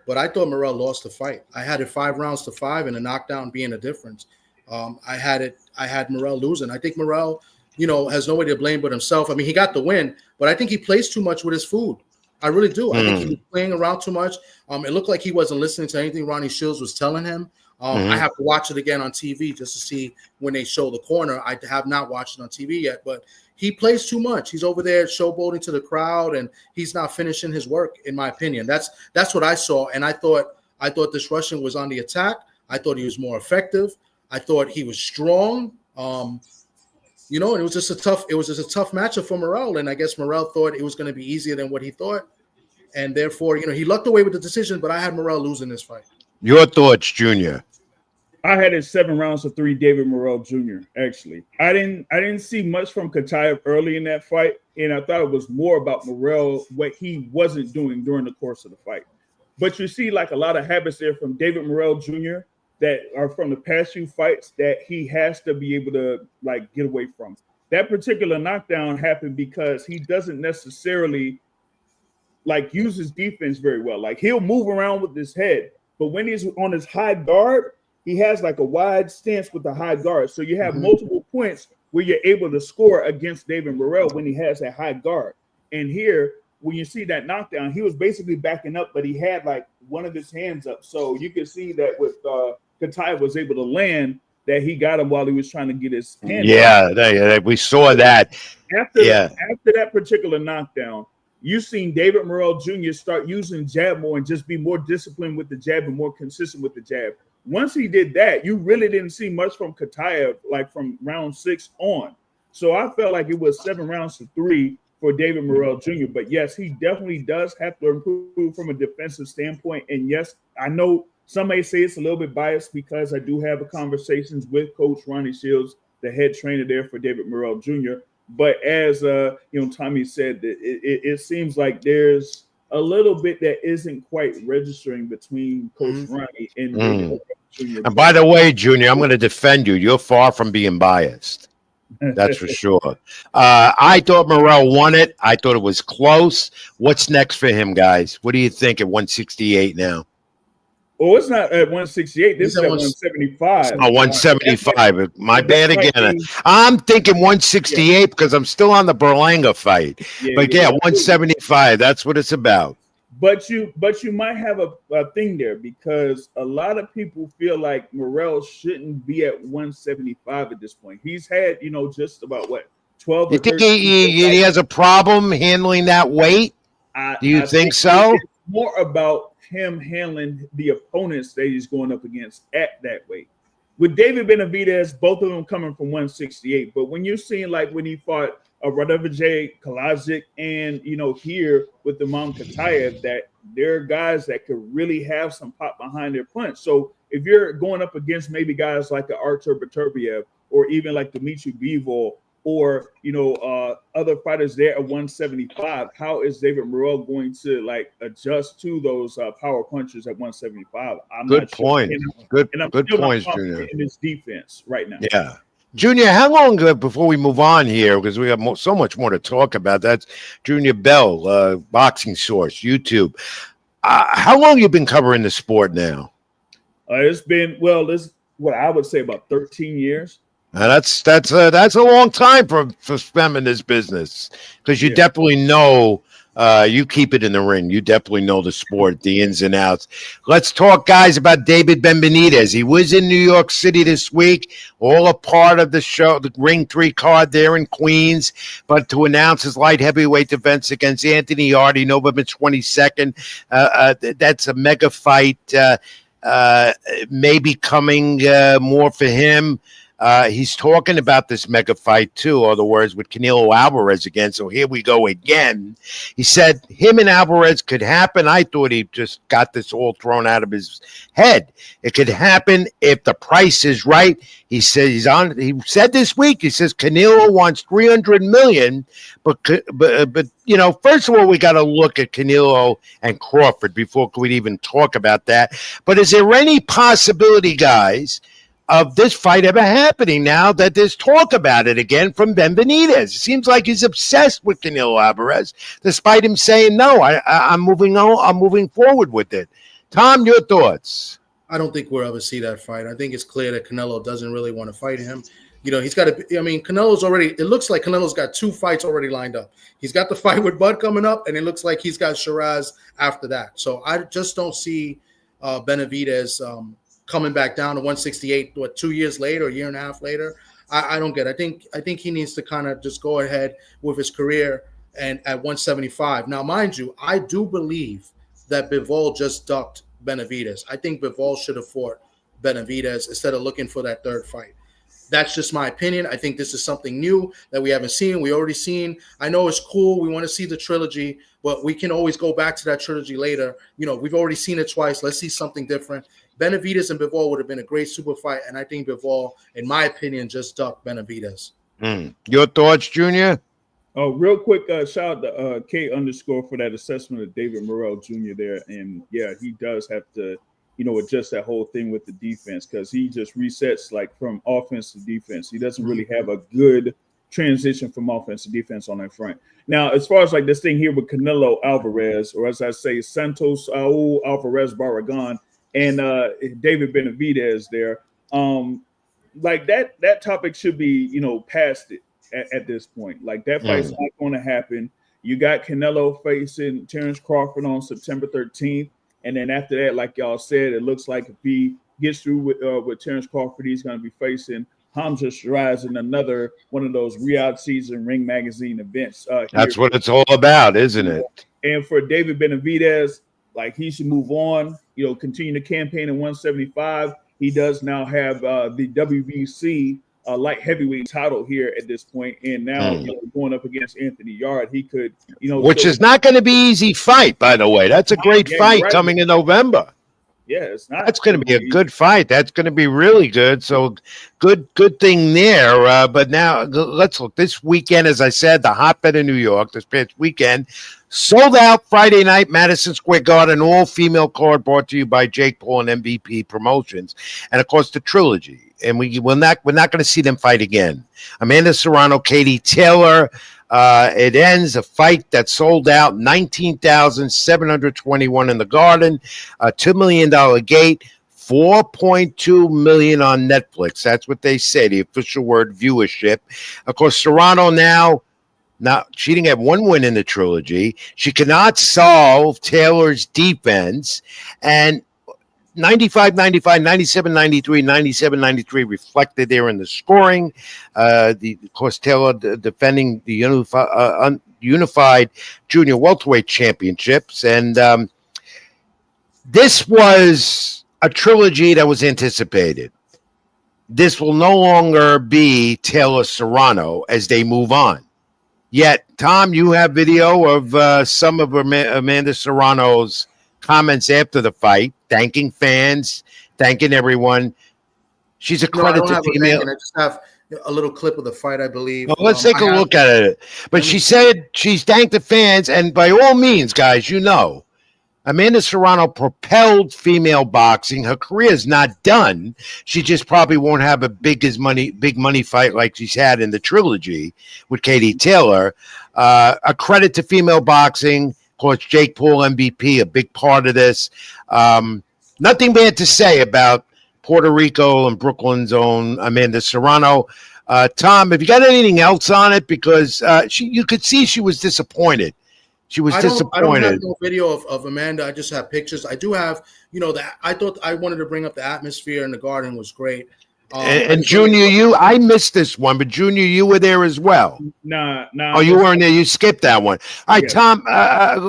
C: but I thought Morel lost the fight. I had it 5-5 and a knockdown being a difference. I had Morel losing. I think Morel, has nobody to blame but himself. I mean, he got the win, but I think he plays too much with his food. I really do. I think he was playing around too much. It looked like he wasn't listening to anything Ronnie Shields was telling him. I have to watch it again on TV just to see when they show the corner. I have not watched it on TV yet, but he plays too much. He's over there showboating to the crowd, and he's not finishing his work, in my opinion. That's what I saw, and I thought this Russian was on the attack. I thought he was more effective. I thought he was strong. And it was just a tough matchup for Morel, and I guess Morel thought it was going to be easier than what he thought, and therefore, he lucked away with the decision. But I had Morel losing this fight.
B: Your thoughts, Junior?
F: I had it 7-3, David Morel Jr. Actually, I didn't see much from Kataev early in that fight, and I thought it was more about Morel, what he wasn't doing during the course of the fight. But you see, like a lot of habits there from David Morel Jr. that are from the past few fights that he has to be able to get away from. That particular knockdown happened because he doesn't necessarily use his defense very well. He'll move around with his head, but when he's on his high guard, he has a wide stance with the high guard. So you have multiple points where you're able to score against David Morel when he has a high guard. And here, when you see that knockdown, he was basically backing up, but he had one of his hands up. So you can see that with Kataev was able to land, that he got him while he was trying to get his hand.
B: Yeah, we saw that.
F: After that particular knockdown, you've seen David Morel Jr. start using jab more and just be more disciplined with the jab and more consistent with the jab. Once he did that, you really didn't see much from Kataev, from round 6 on. So I felt like it was 7-3 for David Morel Jr. But yes, he definitely does have to improve from a defensive standpoint. And yes, I know Some may say it's a little bit biased because I do have conversations with Coach Ronnie Shields, the head trainer there for David Morrell Jr. But as Tommy said, it seems like there's a little bit that isn't quite registering between Coach Ronnie and David Morrell Jr.
B: And by the way, Junior, I'm going to defend you. You're far from being biased. That's for sure. I thought Morrell won it. I thought it was close. What's next for him, guys? What do you think at 168 now?
F: Well, it's not at 168. This is at 175.
B: Oh, 175. My bad again. I'm thinking 168 because I'm still on the Berlanga fight. But 175. That's what it's about.
F: But you might have a thing there because a lot of people feel like Morrell shouldn't be at 175 at this point. He's had, just about 12.
B: You think he has a problem handling that weight? Do you think so?
F: It's more about him handling the opponents that he's going up against at that weight. With David Benavidez, both of them coming from 168. But when you're seeing like when he fought Radovijay Kalajic and, here with the Imam Katayev, that there are guys that could really have some pop behind their punch. So if you're going up against maybe guys like Artur Beterbiev or even like Dimitri Bivol or, other fighters there at 175, how is David Morrell going to adjust to those power punches at 175?
B: Good point. Good points, Junior.
F: In his defense right now.
B: Yeah. Junior, how long before we move on here, because we have so much more to talk about. That's Junior Bell, Boxing Source, YouTube. How long you been covering the sport now?
F: It's been, this what I would say about 13 years.
B: That's a long time for them in this business because you definitely know you keep it in the ring. You definitely know the sport, the ins and outs. Let's talk, guys, about David Benavidez. He was in New York City this week, all a part of the show, the Ring 3 card there in Queens, but to announce his light heavyweight defense against Anthony Yarde, November 22nd. That's a mega fight, maybe coming more for him. He's talking about this mega fight, too, other words, with Canelo Alvarez again. So here we go again. He said him and Alvarez could happen. I thought he just got this all thrown out of his head. It could happen if the price is right. He said he said this week, he says Canelo wants $300 million. But first of all, we got to look at Canelo and Crawford before we even talk about that. But is there any possibility, guys, of this fight ever happening now that there's talk about it again from Benavidez? It seems like he's obsessed with Canelo Alvarez, despite him saying, no, I'm moving on. I'm moving forward with it. Tom, your thoughts?
C: I don't think we'll ever see that fight. I think it's clear that Canelo doesn't really want to fight him. He's got to, Canelo's already, it looks like Canelo's got 2 fights already lined up. He's got the fight with Bud coming up, and it looks like he's got Shiraz after that. So I just don't see Benavidez coming back down to 168, 2 years later, a year and a half later. I don't get it. I think he needs to kind of just go ahead with his career and at 175. Now, mind you, I do believe that Bivol just ducked Benavidez. I think Bivol should have fought Benavidez instead of looking for that third fight. That's just my opinion. I think this is something new that we haven't seen. We already seen. I know it's cool. We want to see the trilogy, but we can always go back to that trilogy later. We've already seen it twice. Let's see something different. Benavidez and Bivol would have been a great super fight, and I think Bivol, in my opinion, just ducked Benavidez.
B: Your thoughts, Junior?
F: Oh, real quick, shout out to K_ for that assessment of David Morrell Jr. there. And yeah, he does have to, adjust that whole thing with the defense because he just resets from offense to defense. He doesn't really have a good transition from offense to defense on that front. Now, as far as this thing here with Canelo Alvarez, or as I say, Santos Saul Alvarez Barragan and David Benavidez there, that topic should be, past it at this point. That fight's not going to happen. You got Canelo facing Terrence Crawford on September 13th. And then after that, like y'all said, it looks like if he gets through with Terrence Crawford, he's going to be facing Hamza Shiraz in another one of those Riyadh Season Ring Magazine events.
B: That's what it's all about, isn't it?
F: And for David Benavidez, he should move on, continue to campaign in 175. He does now have the WBC light heavyweight title here at this point, and now going up against Anthony Yarde, he could,
B: which is not going to be easy fight, by the way. That's a great fight coming in November.
F: Yeah, it's not.
B: That's going to be a good fight. That's going to be really good. So good thing there. But now let's look. This weekend, as I said, the hotbed of New York, this past weekend, sold out Friday night, Madison Square Garden, all-female card brought to you by Jake Paul and MVP Promotions. And, of course, the Trilogy. And we're not going to see them fight again. Amanda Serrano, Katie Taylor. It ends a fight that sold out, 19,721 in the Garden, a $2 million gate, 4.2 million on Netflix. That's what they say, the official word viewership. Of course, Serrano now she didn't have one win in the Trilogy. She cannot solve Taylor's defense, and 95-95, 97-93, 97-93 reflected there in the scoring. Of course, Taylor defending the unified junior welterweight championships. And this was a Trilogy that was anticipated. This will no longer be Taylor Serrano as they move on. Yet, Tom, you have video of some of Amanda Serrano's comments after the fight, thanking fans, thanking everyone. She's a credit to female.
C: I just have a little clip of the fight, I believe.
B: Well, let's take a look at it. But she said she's thanked the fans, and by all means, guys, Amanda Serrano propelled female boxing. Her career is not done. She just probably won't have a big money fight like she's had in the Trilogy with Katie Taylor. A credit to female boxing. Of course, Jake Paul, MVP, a big part of this. Nothing bad to say about Puerto Rico and Brooklyn's own Amanda Serrano. Tom, have you got anything else on it? Because you could see she was disappointed. She was disappointed.
C: I don't have no video of Amanda. I just have pictures. I do have, I thought I wanted to bring up the atmosphere in the Garden was great.
B: And Junior, I missed this one, but Junior, you were there as well.
F: Nah.
B: Oh, you weren't there. You skipped that one. All right, yeah. Tom,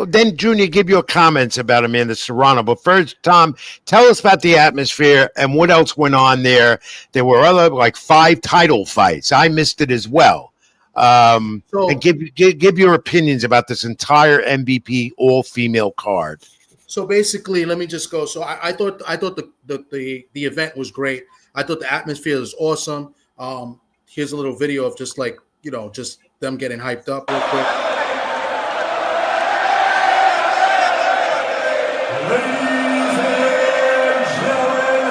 B: then Junior, give your comments about Amanda Serrano. But first, Tom, tell us about the atmosphere and what else went on there. There were other, 5 title fights. I missed it as well. And give your opinions about this entire MVP all-female card.
C: So basically, let me just go. So I thought the event was great. I thought the atmosphere was awesome. Here's a little video of just just them getting hyped up real quick.
D: Ladies and gentlemen,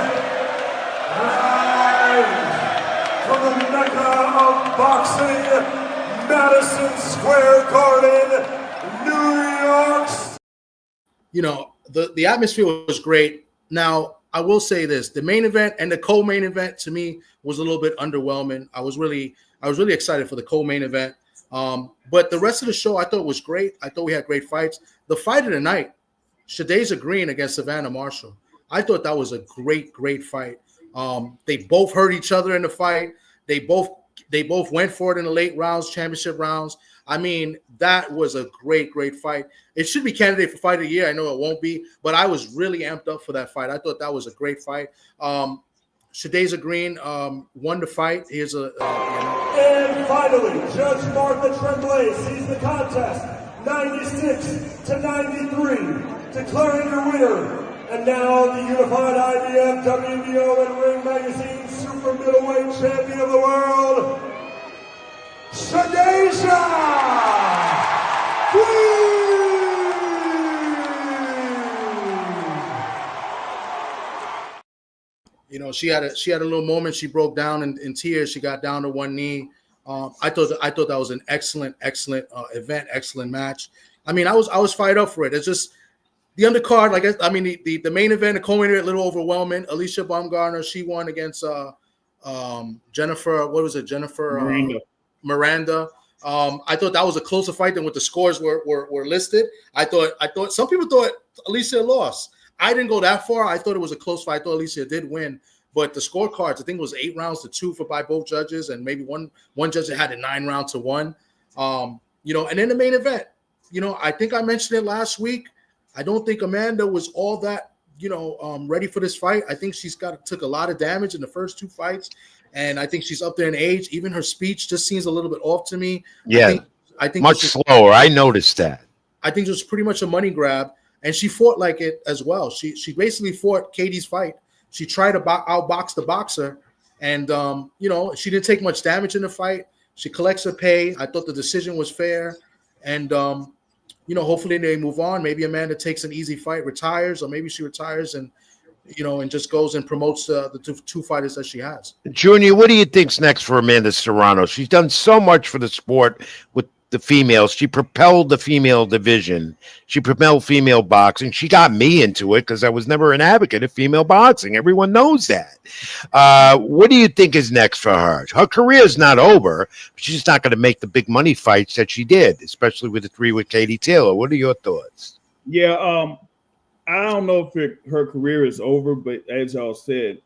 D: live from the Mecca of boxing, Madison Square Garden, New York.
C: The atmosphere was great. Now, I will say this: the main event and the co-main event to me was a little bit underwhelming. I was really excited for the co-main event, but the rest of the show I thought was great. I thought we had great fights. The fight of the night, Shadaza Green against Savannah Marshall. I thought that was a great fight. They both hurt each other in the fight. They both went for it in the late rounds, championship rounds. I mean, that was a great fight. It should be candidate for fight of the year. I know it won't be, but I was really amped up for that fight. I thought that was a great fight. Shadaza Green won the fight. Here's a
D: And finally, Judge Martha Tremblay sees the contest 96-93, declaring your winner. And now the unified IBF, WBO, and Ring Magazine Super Middleweight Champion of the World, Shadaza Green!
C: She had a little moment. She broke down in tears. She got down to one knee. I thought that was an excellent event, excellent match. I mean, I was fired up for it. It's just the undercard. The main event, the co-main event, a little overwhelming. Alicia Baumgartner, she won against Jennifer. What was it? Miranda. I thought that was a closer fight than what the scores were listed. I thought some people thought Alicia lost. I didn't go that far. I thought it was a close fight. I thought Alicia did win, but the scorecards, I think it was 8 rounds to 2 by both judges, and maybe one judge that had it 9 rounds to 1. And then the main event, I think I mentioned it last week. I don't think Amanda was all that, ready for this fight. I think she's took a lot of damage in the first 2 fights. And I think she's up there in age. Even her speech just seems a little bit off to me.
B: Yeah, I think much slower. I noticed that.
C: I think it was pretty much a money grab. and she fought like it as well. She basically fought Katie's fight. She tried to outbox the boxer, and she didn't take much damage in the fight. She collects her pay. I thought the decision was fair, and hopefully they move on. Maybe Amanda takes an easy fight, retires, or maybe she retires and just goes and promotes the two fighters that she has.
B: Junior, what do you think's next for Amanda Serrano? She's done so much for the sport with the females. She propelled the female division. She propelled female boxing. She got me into it because I was never an advocate of female boxing. Everyone knows that. What do you think is next for her? Her career is not over. She's not going to make the big money fights that she did, especially with the 3 with Katie Taylor. What are your thoughts?
F: Yeah, I don't know if her career is over, but as y'all said,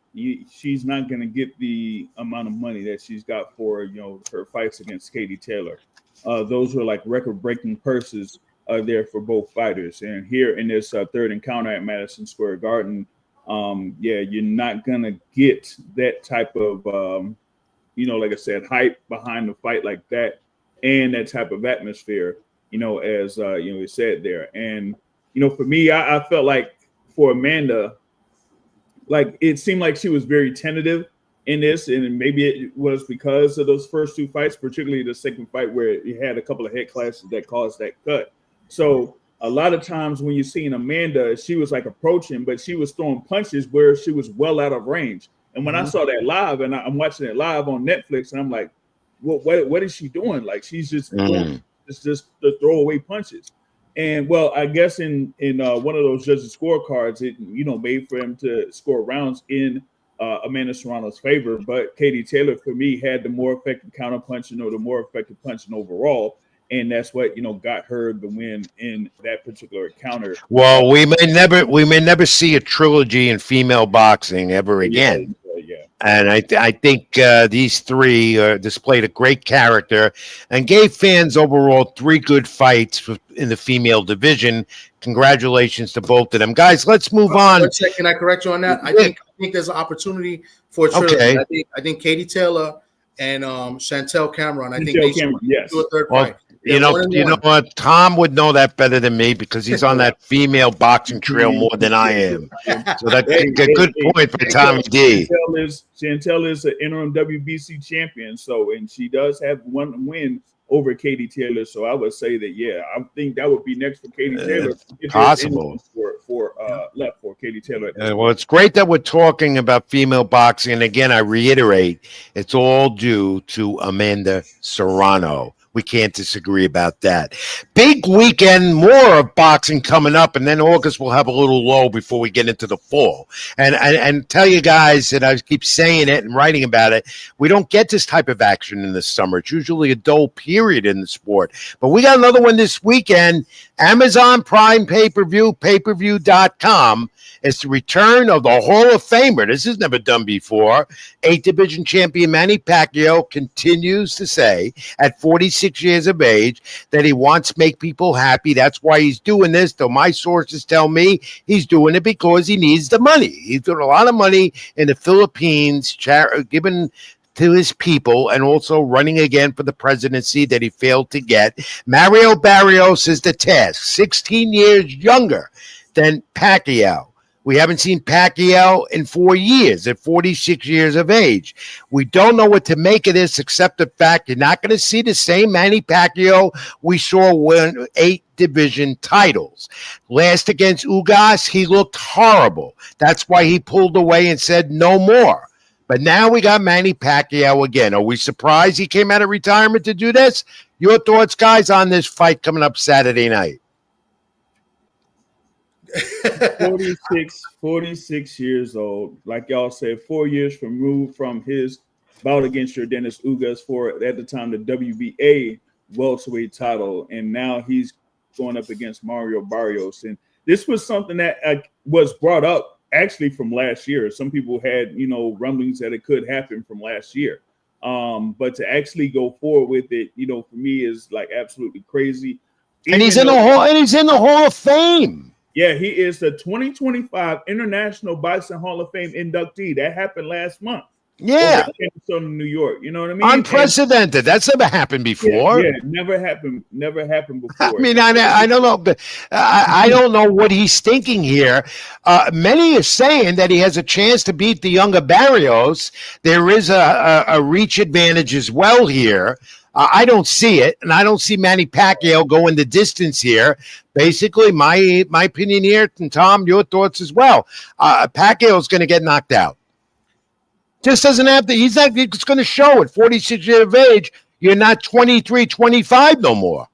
F: she's not going to get the amount of money that she's got for her fights against Katie Taylor. Those were like record-breaking purses there for both fighters. And here in this third encounter at Madison Square Garden, you're not going to get that type of, like I said, hype behind the fight like that and that type of atmosphere, as we said there. And, for me, I felt like for Amanda, like it seemed like she was very tentative in this, and maybe it was because of those first 2 fights, particularly the second fight where it had a couple of head clashes that caused that cut. So a lot of times when you're seeing Amanda, she was like approaching, but she was throwing punches where she was well out of range. And when I saw that live, and I'm watching it live on Netflix, and I'm like, what is she doing? Like she's just throwing, just the throwaway punches. And well, I guess in one of those judges' scorecards, it made for him to score rounds in Amanda Serrano's favor, but Katie Taylor for me had the more effective counter punching or the more effective punching overall, and that's what got her the win in that particular encounter.
B: Well, we may never see a trilogy in female boxing ever again.
F: Yeah.
B: And I think these 3 displayed a great character and gave fans overall 3 good fights in the female division. Congratulations to both of them, guys. Let's move on.
C: 1 second, can I correct you on that? I think there's an opportunity for a trilogy.
B: Okay.
C: I think Katie Taylor and Chantel Cameron. I think they should do a third
B: Well,
C: fight.
B: you know what? Tom would know that better than me because he's on that female boxing trail more than I am. So that's a good point for Tommy D.
F: Chantel is an interim WBC champion, and she does have 1 win over Katie Taylor. So I would say that, I think that would be next for Katie Taylor.
B: Possible.
F: Left for Katie Taylor.
B: Well, it's great that we're talking about female boxing. And again, I reiterate, it's all due to Amanda Serrano. We can't disagree about that. Big weekend, more of boxing coming up, and then August will have a little lull before we get into the fall. And tell you guys that I keep saying it and writing about it, we don't get this type of action in the summer. It's usually a dull period in the sport. But we got another one this weekend. Amazon Prime pay-per-view, payperview.com. It's the return of the Hall of Famer. This is never done before. 8th division champion Manny Pacquiao continues to say at 46 years of age that he wants to make people happy. That's why he's doing this. Though my sources tell me he's doing it because he needs the money. He's doing a lot of money in the Philippines, given to his people, and also running again for the presidency that he failed to get. Mario Barrios is the task, 16 years younger than Pacquiao. We haven't seen Pacquiao in 4 years at 46 years of age. We don't know what to make of this except the fact you're not going to see the same Manny Pacquiao we saw win 8 division titles. Last against Ugas, he looked horrible. That's why he pulled away and said no more. But now we got Manny Pacquiao again. Are we surprised he came out of retirement to do this? Your thoughts, guys, on this fight coming up Saturday night?
F: 46 years old. Like y'all said, 4 years removed from his bout against Dennis Ugas for, at the time, the WBA welterweight title. And now he's going up against Mario Barrios. And this was something that was brought up actually from last year. Some people had, rumblings that it could happen from last year. But to actually go forward with it, for me is like absolutely crazy.
B: And he's in the Hall of Fame.
F: Yeah, he is the 2025 International Boxing Hall of Fame inductee. That happened last month.
B: Yeah.
F: over Minnesota, New York. You know what I mean?
B: Unprecedented. That's never happened before.
F: Yeah, never happened
B: I
F: before.
B: mean, I don't know. But I don't know what he's thinking here. Many are saying that he has a chance to beat the younger Barrios. There is a reach advantage as well here. I don't see it, and I don't see Manny Pacquiao going the distance here. Basically, my opinion here, and Tom, your thoughts as well. Pacquiao is going to get knocked out. Just doesn't have to. He's not. It's going to show at 46 years of age. You're not 23, 25 no more.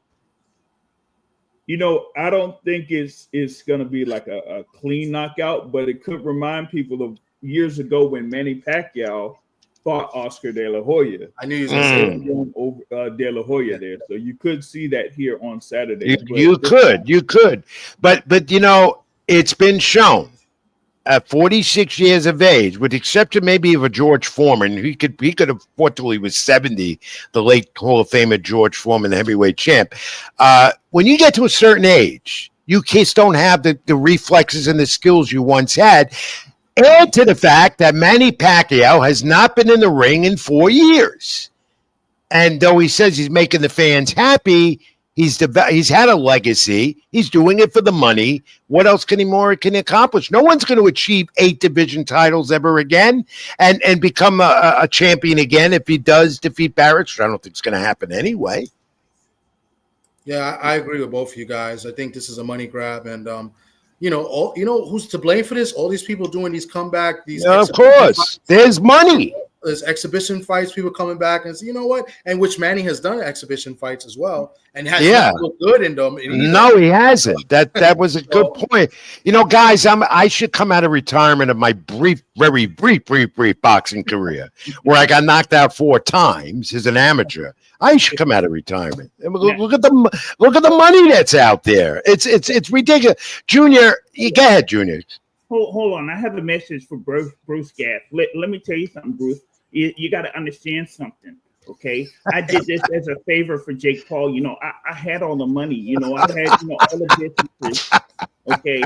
F: You know, I don't think it's going to be like a clean knockout, but it could remind people of years ago when Manny Pacquiao fought Oscar De La Hoya.
C: I knew he was going to say
F: over De La Hoya there, so you could see that here on Saturday.
B: You could, but you know, it's been shown at 46 years of age, with the exception maybe of a George Foreman, he could have fought till he was 70, the late Hall of Famer George Foreman, the heavyweight champ. When you get to a certain age, you just don't have the reflexes and the skills you once had. Add to the fact that Manny Pacquiao has not been in the ring in 4 years. And though he says he's making the fans happy, he's had a legacy. He's doing it for the money. What else can he accomplish? No one's going to achieve 8 division titles ever again and become a champion again if he does defeat Barrett. I don't think it's going to happen anyway.
C: Yeah, I agree with both of you guys. I think this is a money grab, and you know who's to blame for this? All these people doing these comeback,
B: of course, there's money.
C: There's exhibition fights, people coming back and say, you know what? And which Manny has done exhibition fights as well, and has not looked good in them.
B: No, he hasn't. That was a good point. You know, guys, I should come out of retirement of my very brief boxing career, where I got knocked out 4 times as an amateur. I should come out of retirement. Look at the money that's out there. It's ridiculous. Junior, go ahead, Junior.
G: Hold on. I have a message for Bruce Gaff. Let me tell you something, Bruce. You got to understand something, okay? I did this as a favor for Jake Paul. You know, I had all the money. You know, I had all the businesses, okay?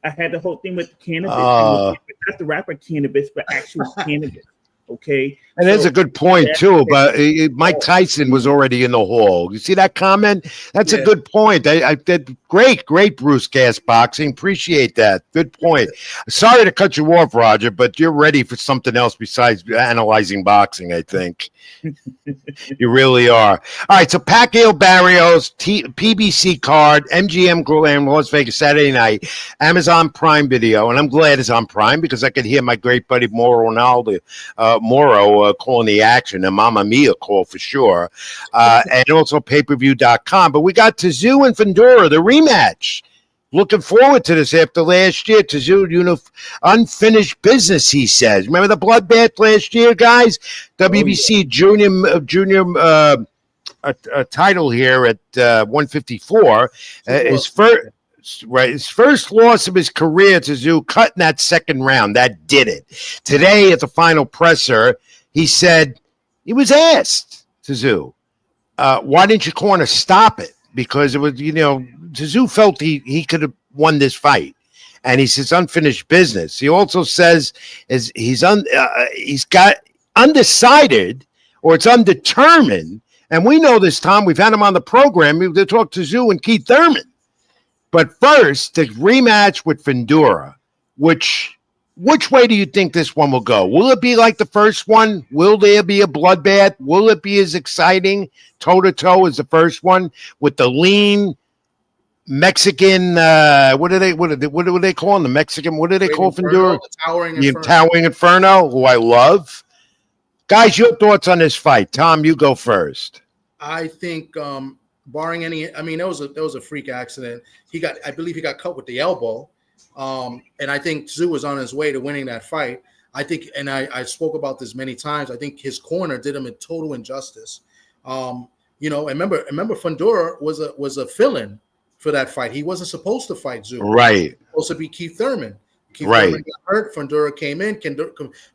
G: I had the whole thing with the cannabis. Not the rapper cannabis, but actual cannabis. Okay,
B: and there's a good point too. But Mike Tyson was already in the hall. You see that comment? That's a good point. I did great Bruce Gas boxing. Appreciate that. Good point. Sorry to cut you off, Roger, but you're ready for something else besides analyzing boxing. I think you really are. All right. So Pacquiao Barrios PBC card, MGM Grand Las Vegas Saturday night, Amazon Prime Video, and I'm glad it's on Prime because I could hear my great buddy Moro calling the action, and Mamma Mia call for sure, and also pay-per-view.com. But we got Tszyu and Fundora, the rematch. Looking forward to this after last year. Tszyu, unfinished business, he says. Remember the bloodbath last year, guys? WBC junior title here at 154. His first loss of his career, Tszyu, cut in that second round. That did it. Today, at the final presser, he said he was asked, Tszyu, why didn't your corner stop it? Because it was, Tszyu felt he could have won this fight. And he says unfinished business. He also says he's got undecided, or it's undetermined. And we know this, Tom. We've had him on the program. They talked to Tszyu and Keith Thurman. But first, the rematch with Fundora, which way do you think this one will go? Will it be like the first one? Will there be a bloodbath? Will it be as exciting toe-to-toe as the first one with the lean Mexican, what do they call him? The Mexican, what do they call Fundora? The Towering Inferno, who I love. Guys, your thoughts on this fight. Tom, you go first.
C: I think barring any, that was a freak accident. I believe he got cut with the elbow. And I think Tszyu was on his way to winning that fight. I think, and I spoke about this many times, I think his corner did him a total injustice. And remember Fundora was a fill-in for that fight. He wasn't supposed to fight Tszyu.
B: Right.
C: He was supposed to be Keith Thurman. Thurman got hurt. Fundora came in.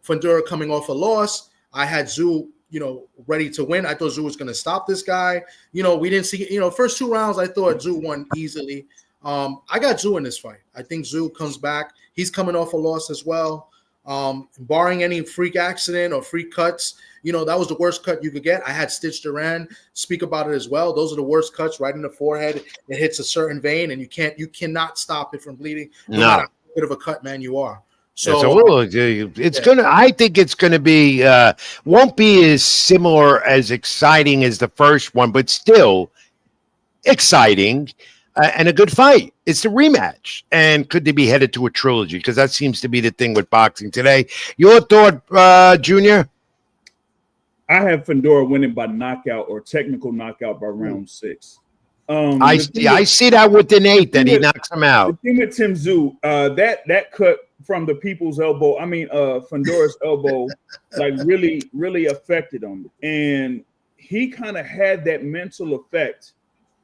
C: Fundora coming off a loss. I had Tszyu, ready to win. I thought Tszyu was going to stop this guy. We didn't see, first 2 rounds, I thought Tszyu won easily. I got Tszyu in this fight. I think Tszyu comes back. He's coming off a loss as well. Barring any freak accident or freak cuts, that was the worst cut you could get. I had Stitch Duran speak about it as well. Those are the worst cuts, right in the forehead. It hits a certain vein, and you cannot stop it from bleeding, no matter how good of a cut man you are. So
B: I think it's gonna be won't be as similar as exciting as the first one, but still exciting and a good fight. It's the rematch, and could they be headed to a trilogy? Because that seems to be the thing with boxing today. Your thought, Junior?
F: I have Fundora winning by knockout or technical knockout by round 6.
B: I see that with an 8 that he knocks him out.
F: The thing with Tim Tszyu, that cut from the people's elbow, Fundora's elbow, like really affected him. And he kind of had that mental effect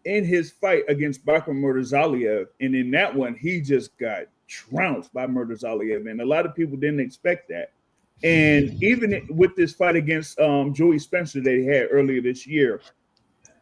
F: in his fight against Bakr Murtazaliev. And in that one, he just got trounced by Murtazaliev. And a lot of people didn't expect that. And even with this fight against Joey Spencer that he had earlier this year,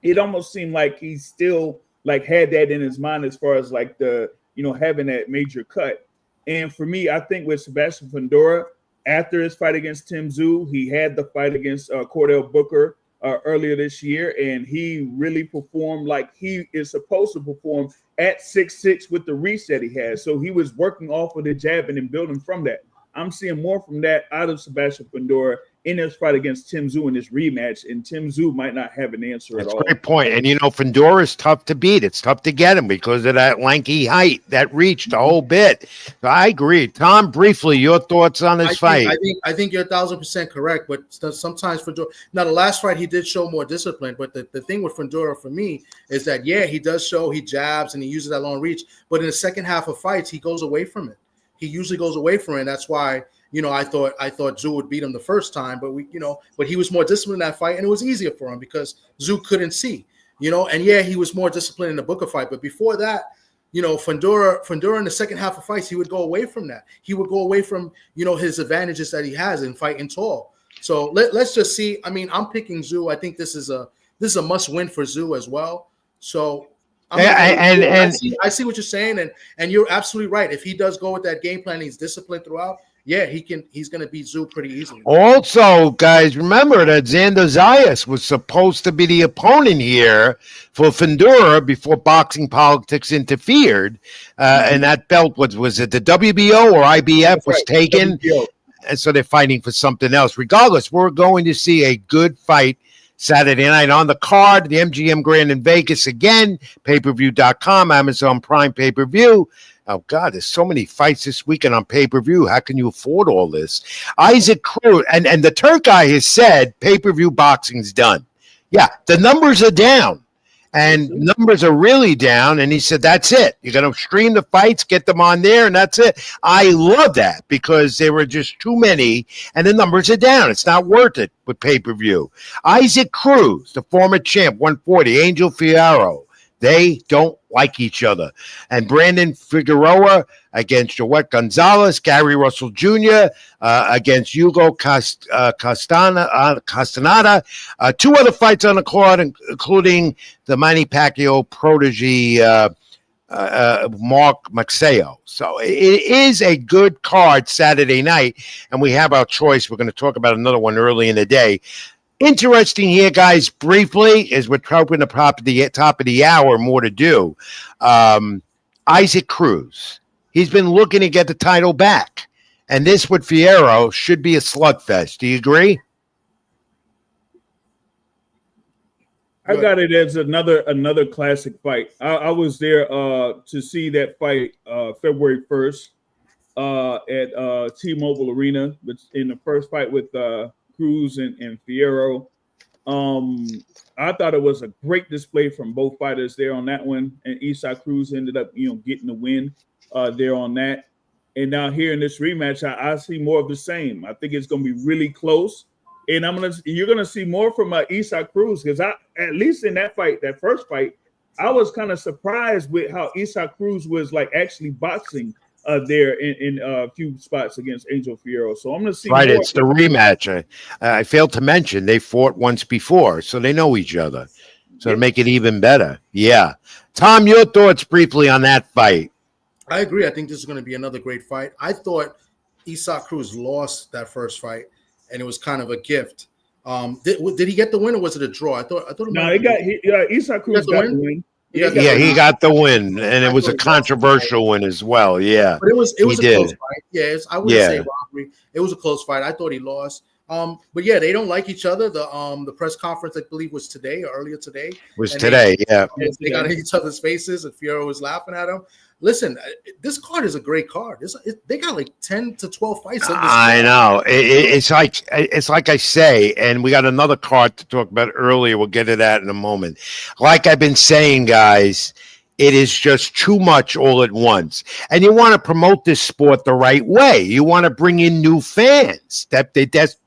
F: it almost seemed like he still like had that in his mind as far as like the, having that major cut. And for me, I think with Sebastian Fundora, after his fight against Tim Tszyu, he had the fight against Cordell Booker earlier this year, and he really performed like he is supposed to perform at 6'6" with the reach that he has. So he was working off of the jabbing and building from that. I'm seeing more from that out of Sebastian Fundora in his fight against Tim Tszyu in this rematch, and Tim Tszyu might not have an answer at all.
B: That's a great point. And, Fundora is tough to beat. It's tough to get him because of that lanky height, that reach, the whole bit. So I agree. Tom, briefly, your thoughts on this fight?
C: I think you're 1,000% correct, but sometimes Fundora – now, the last fight, he did show more discipline, but the thing with Fundora for me is that, he does show he jabs and he uses that long reach, but in the second half of fights, he goes away from it. He usually goes away from it, and that's why – I thought Tszyu would beat him the first time, but he was more disciplined in that fight, and it was easier for him because Tszyu couldn't see, and he was more disciplined in the Booker fight. But before that, Fundora in the second half of fights, he would go away from that. He would go away from, his advantages that he has in fighting tall. So let's just see. I'm picking Tszyu. I think this is a must win for Tszyu as well. So I see what you're saying, and you're absolutely right. If he does go with that game plan, he's disciplined throughout. He's going to beat Tszyu pretty easily.
B: Also, guys, remember that Xander Zayas was supposed to be the opponent here for Fundora before boxing politics interfered. And that belt was it the WBO or IBF was taken? WBO. And so they're fighting for something else. Regardless, we're going to see a good fight Saturday night on the card, the MGM Grand in Vegas again, pay-per-view.com, Amazon Prime pay-per-view. Oh, God, there's so many fights this weekend on pay-per-view. How can you afford all this? Isaac Cruz, and the Turk guy has said pay-per-view boxing's done. Yeah, the numbers are down, and numbers are really down, and he said that's it. You're going to stream the fights, get them on there, and that's it. I love that because there were just too many, and the numbers are down. It's not worth it with pay-per-view. Isaac Cruz, the former champ, 140, Angel Fierro. They don't like each other. And Brandon Figueroa against Joet Gonzalez, Gary Russell Jr. Against Hugo Castaneda. 2 other fights on the card, including the Manny Pacquiao protege, Mark Maxeo. So it is a good card Saturday night, and we have our choice. We're going to talk about another one early in the day. Interesting here, guys, briefly, as we're hoping to top of the hour, more to do. Isaac Cruz, he's been looking to get the title back. And this with Fierro should be a slugfest. Do you agree?
F: I got it as another classic fight. I was there to see that fight February 1st at T-Mobile Arena, in the first fight with Cruz and Fierro. I thought it was a great display from both fighters there on that one, and Isaac Cruz ended up getting the win there on that. And now here in this rematch, I see more of the same. I think it's going to be really close, and you're gonna see more from Isaac Cruz, because at least in that fight, that first fight, I was kind of surprised with how Isaac Cruz was like actually boxing there in a few spots against Angel Fierro. So I'm going to see.
B: Right, it's the rematch. I failed to mention they fought once before, so they know each other. So to make it even better. Yeah. Tom, your thoughts briefly on that fight.
C: I agree. I think this is going to be another great fight. I thought Isak Cruz lost that first fight, and it was kind of a gift. Did he get the win, or was it a draw? I thought.
F: No, Isak Cruz got the win.
B: Yeah, he got the win, and it was a controversial win as well. Yeah,
C: but it was a close fight. Yeah, I wouldn't say robbery. It was a close fight. I thought he lost. But yeah, they don't like each other. The press conference, I believe, was today or earlier today.
B: They
C: got in each other's faces, and Fiora was laughing at him. Listen, this card is a great card. They got like 10 to 12 fights on this
B: I know. It's like I say, and we got another card to talk about earlier. We'll get to that in a moment. Like I've been saying, guys, it is just too much all at once. And you want to promote this sport the right way. You want to bring in new fans that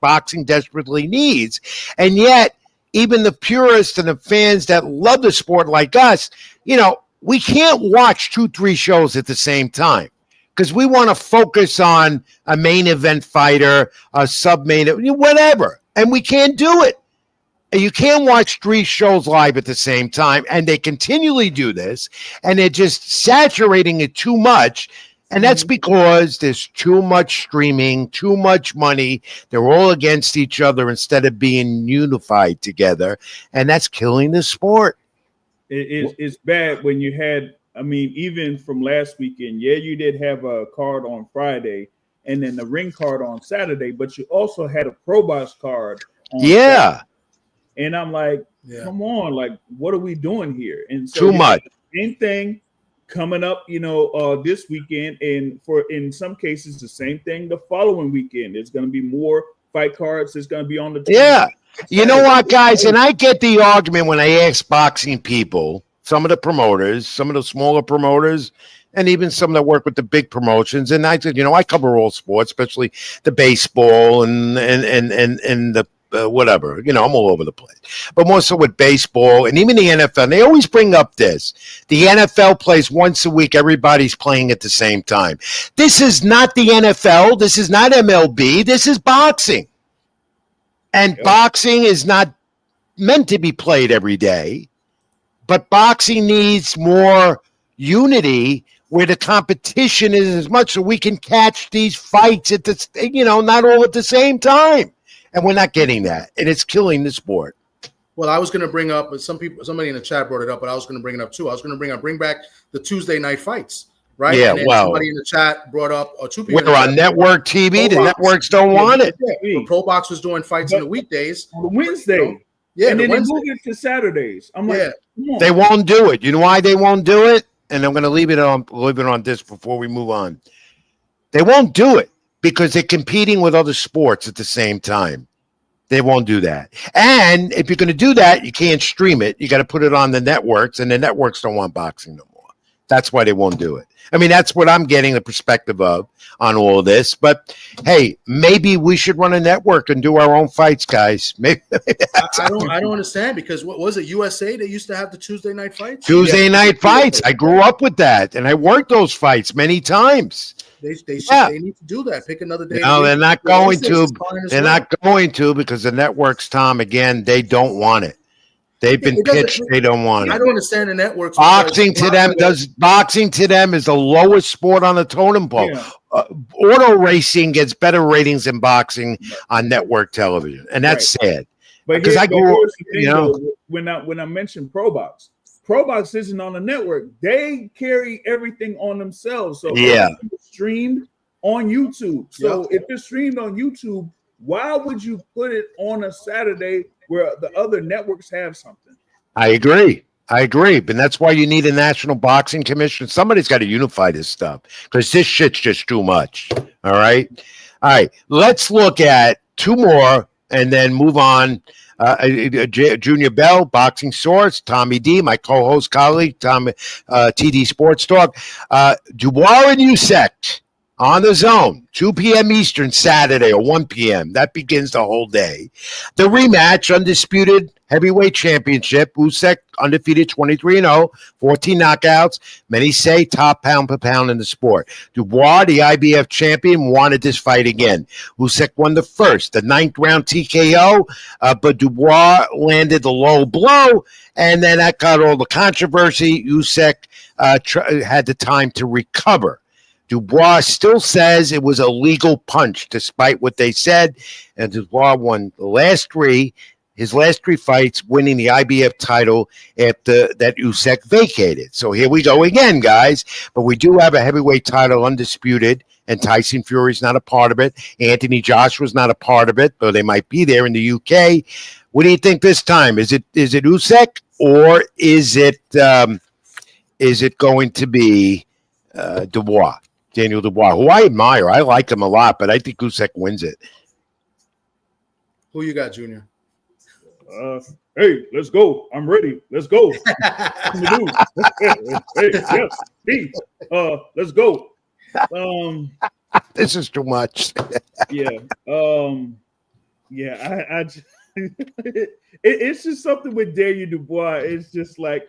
B: boxing desperately needs. And yet, even the purists and the fans that love the sport like us, we can't watch 2-3 shows at the same time because we want to focus on a main event fighter, a sub-main, whatever, and we can't do it. And you can't watch 3 shows live at the same time, and they continually do this, and they're just saturating it too much, and that's because there's too much streaming, too much money. They're all against each other instead of being unified together, and that's killing the sport.
F: It's bad when you had, even from last weekend, you did have a card on Friday and then the ring card on Saturday, but you also had a Pro Box card on Saturday. And I'm like, come on, like, what are we doing here? And so
B: too much.
F: Same thing coming up, this weekend, and in some cases the same thing the following weekend. There's going to be more fight cards. It's going to be on the team.
B: Yeah. You know what, guys? And I get the argument when I ask boxing people, some of the promoters, some of the smaller promoters, and even some that work with the big promotions. And I said, I cover all sports, especially the baseball and the whatever. I'm all over the place. But more so with baseball and even the NFL. And they always bring up this. The NFL plays once a week. Everybody's playing at the same time. This is not the NFL. This is not MLB. This is boxing. And boxing is not meant to be played every day, but boxing needs more unity where the competition is as much so we can catch these fights at the, not all at the same time. And we're not getting that, and it's killing the sport.
C: Well, I was going to bring up, somebody in the chat brought it up, but I was going to bring it up too. I was going to bring back the Tuesday night fights. Right?
B: Yeah,
C: somebody in the chat brought up, or 2 people.
B: We're on network TV. The networks don't want it.
C: Yeah, Pro Box was doing fights on the weekdays.
F: On Wednesday. And then they moved it to Saturdays. I'm like, come on.
B: They won't do it. You know why they won't do it? And I'm going to leave it on this before we move on. They won't do it because they're competing with other sports at the same time. They won't do that. And if you're going to do that, you can't stream it. You got to put it on the networks, and the networks don't want boxing no more. That's why they won't do it. That's what I'm getting the perspective of on all of this. But hey, maybe we should run a network and do our own fights, guys. Maybe
C: I don't understand, because what was it, USA? They used to have the Tuesday night fights.
B: Tuesday night fights. I grew up with that, and I worked those fights many times.
C: They need to do that. Pick another day.
B: No, they're not going to. They're not going to, because the networks, Tom, again, they don't want it. They've been pitched. They don't want it.
C: I don't understand the networks.
B: Boxing to them is the lowest sport on the totem pole. Yeah. Auto racing gets better ratings than boxing on network television, and that's sad.
F: But because I grew up, when I mentioned Pro Box isn't on the network. They carry everything on themselves. So it's streamed on YouTube. So if it's streamed on YouTube, why would you put it on a Saturday where the other networks have something?
B: I agree. But that's why you need a national boxing commission. Somebody's got to unify this stuff, because this shit's just too much. All right. Let's look at 2 more and then move on. Junior Bell, Boxing Source, Tommy D, my co-host colleague, TD Sports Talk, Dubois and Usyk on the Zone, 2 p.m. Eastern Saturday, or 1 p.m. That begins the whole day. The rematch, undisputed heavyweight championship. Usyk undefeated, 23-0, 14 knockouts. Many say top pound per pound in the sport. Dubois, the IBF champion, wanted this fight again. Usyk won the first, the 9th round TKO, but Dubois landed the low blow, and then that got all the controversy. Usyk had the time to recover. Dubois still says it was a legal punch, despite what they said. And Dubois won his last three fights, winning the IBF title after that Usyk vacated. So here we go again, guys. But we do have a heavyweight title undisputed, and Tyson Fury's not a part of it. Anthony Joshua's not a part of it, though they might be there in the UK. What do you think this time? Is it Usyk, or is it going to be Dubois? Daniel Dubois, who I admire. I like him a lot, but I think Usyk wins it.
C: Who you got, Junior?
F: Hey, let's go. I'm ready. Let's go. Let's go.
B: This is too much.
F: Yeah. It's just something with Daniel Dubois. It's just like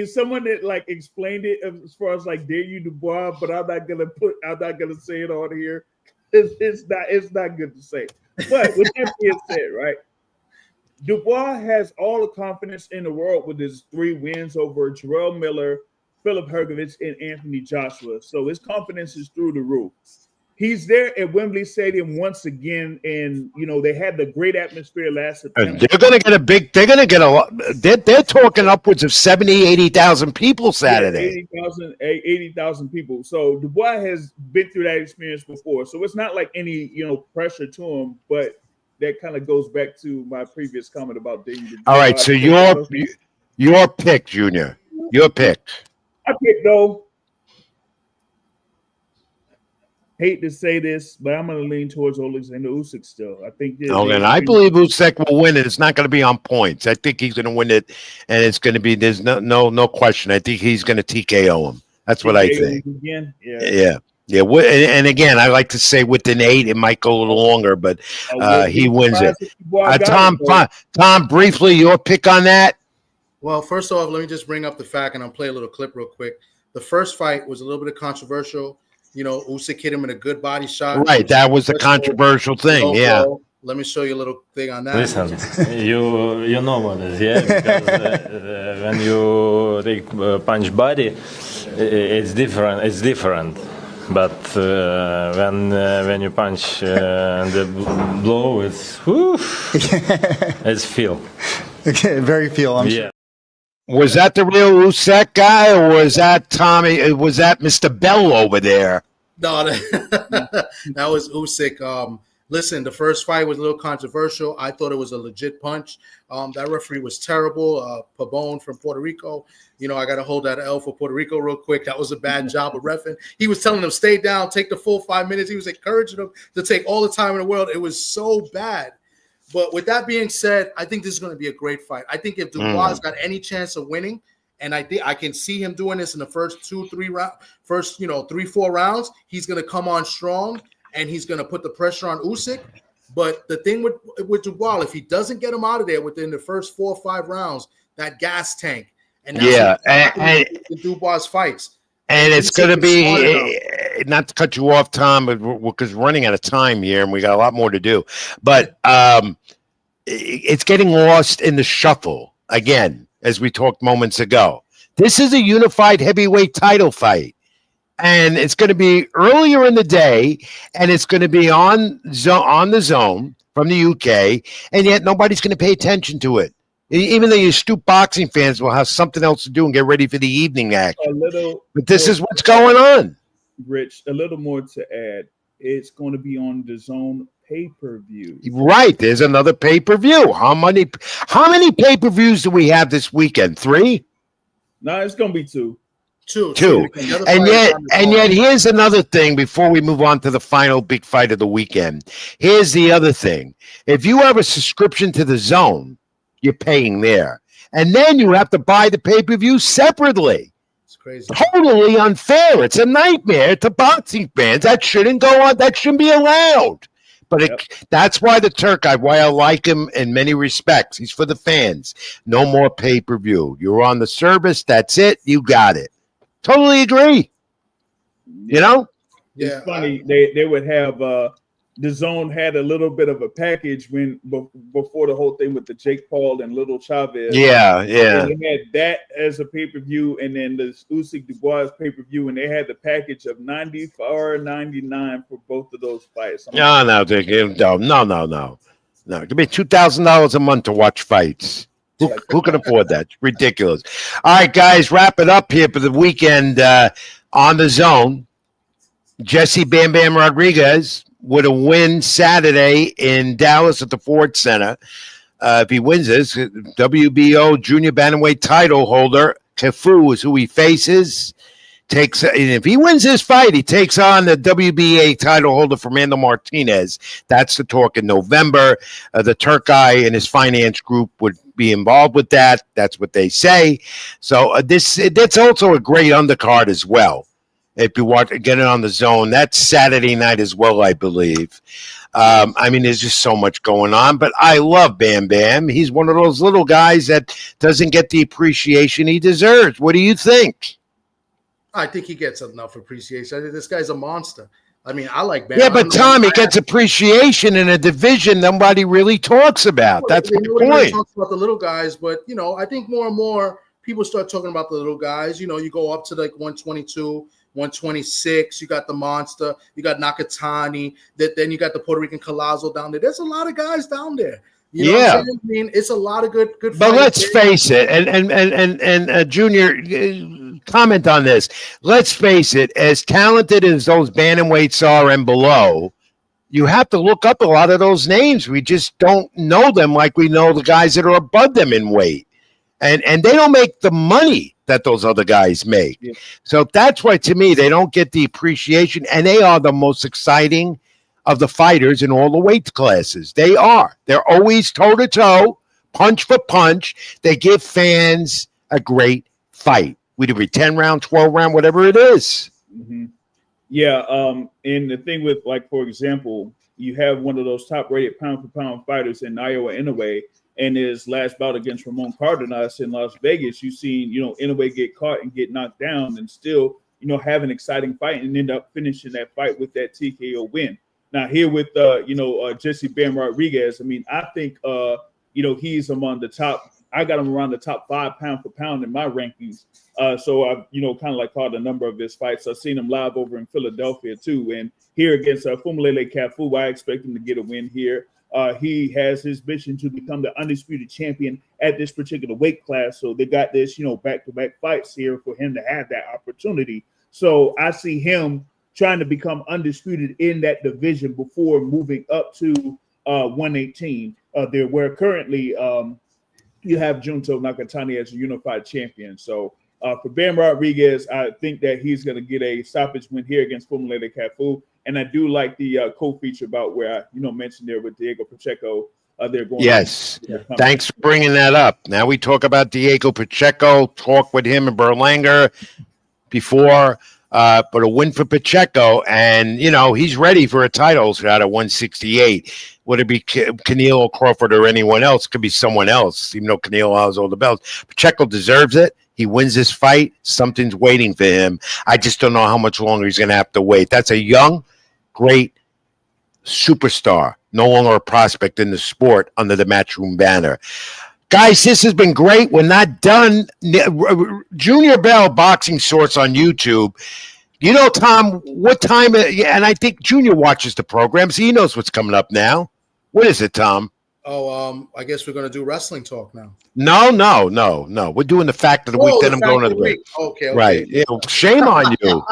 F: someone that like explained it as far as like Daniel Dubois, but I'm not gonna say it on here. It's not good to say. But with that being said, right? Dubois has all the confidence in the world with his 3 wins over Jarrell Miller, Philip Hrgovic, and Anthony Joshua. So his confidence is through the roof. He's there at Wembley Stadium once again, and they had the great atmosphere last September.
B: And they're going to get a lot. They're talking upwards of 80,000 people Saturday.
F: 80,000 people. So Dubois has been through that experience before. So it's not like any pressure to him, but that kind of goes back to my previous comment about Daniel Dubois.
B: All right, so your pick, Junior. Your pick.
F: I picked though. Hate to say this, but I'm going to lean towards Alexander Usyk still. I think.
B: And I believe Usyk will win it. It's not going to be on points. I think he's going to win it, and it's going to be. There's no question. I think he's going to TKO him. That's what I think.
F: Again?
B: Yeah. And again, I like to say within 8, it might go a little longer, but he wins it. Tom, briefly, your pick on that?
C: Well, first off, let me just bring up the fact, and I'll play a little clip real quick. The first fight was a little bit controversial. Usyk hit him in a good body shot.
B: Right, that was the controversial thing. Yeah.
C: Let me show you a little thing on that.
H: Listen, you know what it is, yeah? Because when you take punch body, it's different. It's different. But when you punch the blow, it's feel.
I: Okay, very feel. I'm sure.
B: Was that the real Usyk guy, or was that Tommy? Was that Mr. Bell over there?
C: No, that was Usyk. Listen, the first fight was a little controversial. I thought it was a legit punch. That referee was terrible. Pabon from Puerto Rico. I got to hold that L for Puerto Rico real quick. That was a bad job of reffing. He was telling them, stay down, take the full 5 minutes. He was encouraging them to take all the time in the world. It was so bad. But with that being said, I think this is going to be a great fight. I think if Dubois got any chance of winning, and I think I can see him doing this in the first 3-4 rounds, he's going to come on strong and he's going to put the pressure on Usyk. But the thing with Dubois, if he doesn't get him out of there within the first 4 or 5 rounds, that gas tank. And Dubois fights.
B: And it's going to be, not to cut you off, Tom, because we're running out of time here and we got a lot more to do. But it's getting lost in the shuffle again, as we talked moments ago. This is a unified heavyweight title fight. And it's going to be earlier in the day, and it's going to be on the zone from the UK, and yet nobody's going to pay attention to it. Even though you astute boxing fans will have something else to do and get ready for the evening action. But this is what's going on.
F: Rich, a little more to add. It's going to be on the zone pay-per-view.
B: Right. There's another pay-per-view. How many pay-per-views do we have this weekend? 3?
F: No, it's going to be 2.
B: Two. And yet here's another thing before we move on to the final big fight of the weekend. Here's the other thing. If you have a subscription to the zone, you're paying there. And then you have to buy the pay-per-view separately.
C: It's crazy.
B: Totally unfair. It's a nightmare to boxing fans. That shouldn't go on. That shouldn't be allowed. But that's why why I like him in many respects. He's for the fans. No more pay-per-view. You're on the service. That's it. You got it. Totally agree.
F: It's funny. They would have the Zone had a little bit of a package before the whole thing with the Jake Paul and Little Chavez.
B: Yeah.
F: And they had that as a pay-per-view, and then the Usyk Dubois pay-per-view, and they had the package of $94.99 for both of those fights.
B: No. Give me $2,000 a month to watch fights. Who can afford that? It's ridiculous. All right, guys, wrap it up here for the weekend on the Zone. Jesse Bam Bam Rodriguez with a win Saturday in Dallas at the Ford Center. If he wins this, WBO junior bantamweight title holder Cafu is who he faces. And if he wins this fight, he takes on the WBA title holder Fernando Martinez. That's the talk in November. The Turk guy and his finance group would be involved with that. That's what they say. So that's also a great undercard as well. If you want to get it on the Zone, that's Saturday night as well, I believe. There's just so much going on, but I love Bam Bam. He's one of those little guys that doesn't get the appreciation he deserves. What do you think?
C: I think he gets enough appreciation. I think this guy's a monster. I like Bam.
B: Yeah, but Tom, he gets appreciation in a division nobody really talks about. That's my point.
C: Nobody talks about the little guys, but I think more and more people start talking about the little guys. You go up to like 122. 126, you got the monster, you got Nakatani, then you got the Puerto Comment Collazo down there. There's a lot of guys down there. You know what I'm saying? It's a lot of good
B: But let's face it, and Junior, comment on this. Let's face it, as talented as those bantamweights are and below, you have to look up a lot of those names. We just don't know them like we know the guys that are above them in weight. And they don't make the money that those other guys make. Yeah. So that's why, to me, they don't get the appreciation, and they are the most exciting of the fighters in all the weight classes. They are. They're always toe-to-toe, punch for punch. They give fans a great fight. Whether it be 10-round, 12-round, whatever it is.
F: Mm-hmm. Yeah, and the thing with, like, for example, you have one of those top-rated pound-for-pound fighters in Iowa Inoue, and his last bout against Ramon Cardenas in Las Vegas, you've seen, Inoue get caught and get knocked down and still, have an exciting fight and end up finishing that fight with that TKO win. Now here with, Jesse Bam Rodriguez, I think, he's among the top. I got him around the top 5 pound for pound in my rankings. So I've, kind of like caught a number of his fights. I've seen him live over in Philadelphia too. And here against Fumulele Cafu, I expect him to get a win here. He has his mission to become the undisputed champion at this particular weight class. So they got this, back-to-back fights here for him to have that opportunity. So I see him trying to become undisputed in that division before moving up to 118. Where currently you have Junto Nakatani as a unified champion. So for Bam Rodriguez, I think that he's going to get a stoppage win here against Fumulele Cafu. And I do like the co-feature about where I, mentioned there with Diego Pacheco. They're going.
B: Yes. Thanks for bringing that up. Now we talk about Diego Pacheco, talk with him and Berlanga before, but a win for Pacheco. And, he's ready for a title out of 168. Would it be Canelo, Crawford, or anyone else? Could be someone else, even though Canelo has all the belts. Pacheco deserves it. He wins this fight. Something's waiting for him. I just don't know how much longer he's going to have to wait. That's a young, great superstar, no longer a prospect in the sport under the Matchroom banner. Guys, this has been great. We're not done. Junior Bell Boxing Source on YouTube. Tom, what time? And I think Junior watches the program, so he knows what's coming up now. What is it, Tom?
C: Oh, I guess we're going to do wrestling talk now.
B: No. We're doing the fact of the week. Then I'm going to the break.
C: Okay.
B: Right. Yeah, shame on you.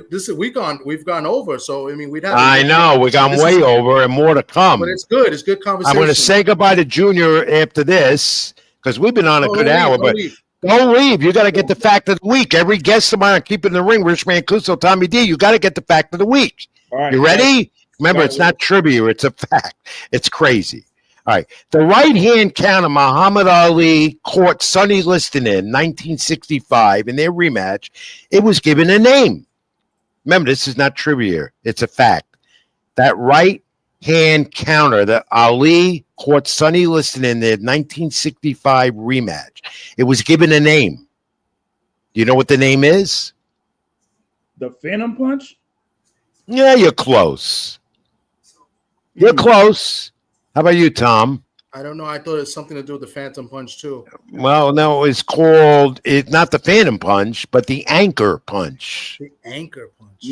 C: This is we've gone over. So we'd have.
B: I know we've gone way over, and more to come.
C: But it's good. It's good conversation.
B: I'm going to say goodbye to Junior after this because we've been on a good hour. But don't leave. You got to get the fact of the week. Every guest of mine on Keeping the Ring, Rich Mancuso, Tommy D. You got to get the fact of the week. All right. You ready? Remember, it's not trivia. It's a fact. It's crazy. All right. The right-hand counter, Muhammad Ali caught Sonny Liston in 1965 in their rematch. It was given a name. Remember, this is not trivia. It's a fact. That right-hand counter that Ali caught Sonny Liston in their 1965 rematch. It was given a name. Do you know what the name is?
F: The Phantom Punch?
B: Yeah, you're close. You're close. How about you, Tom?
C: I don't know. I thought it was something to do with the Phantom Punch too.
B: Well, no, it's called not the Phantom Punch, but the Anchor Punch.
C: The Anchor Punch.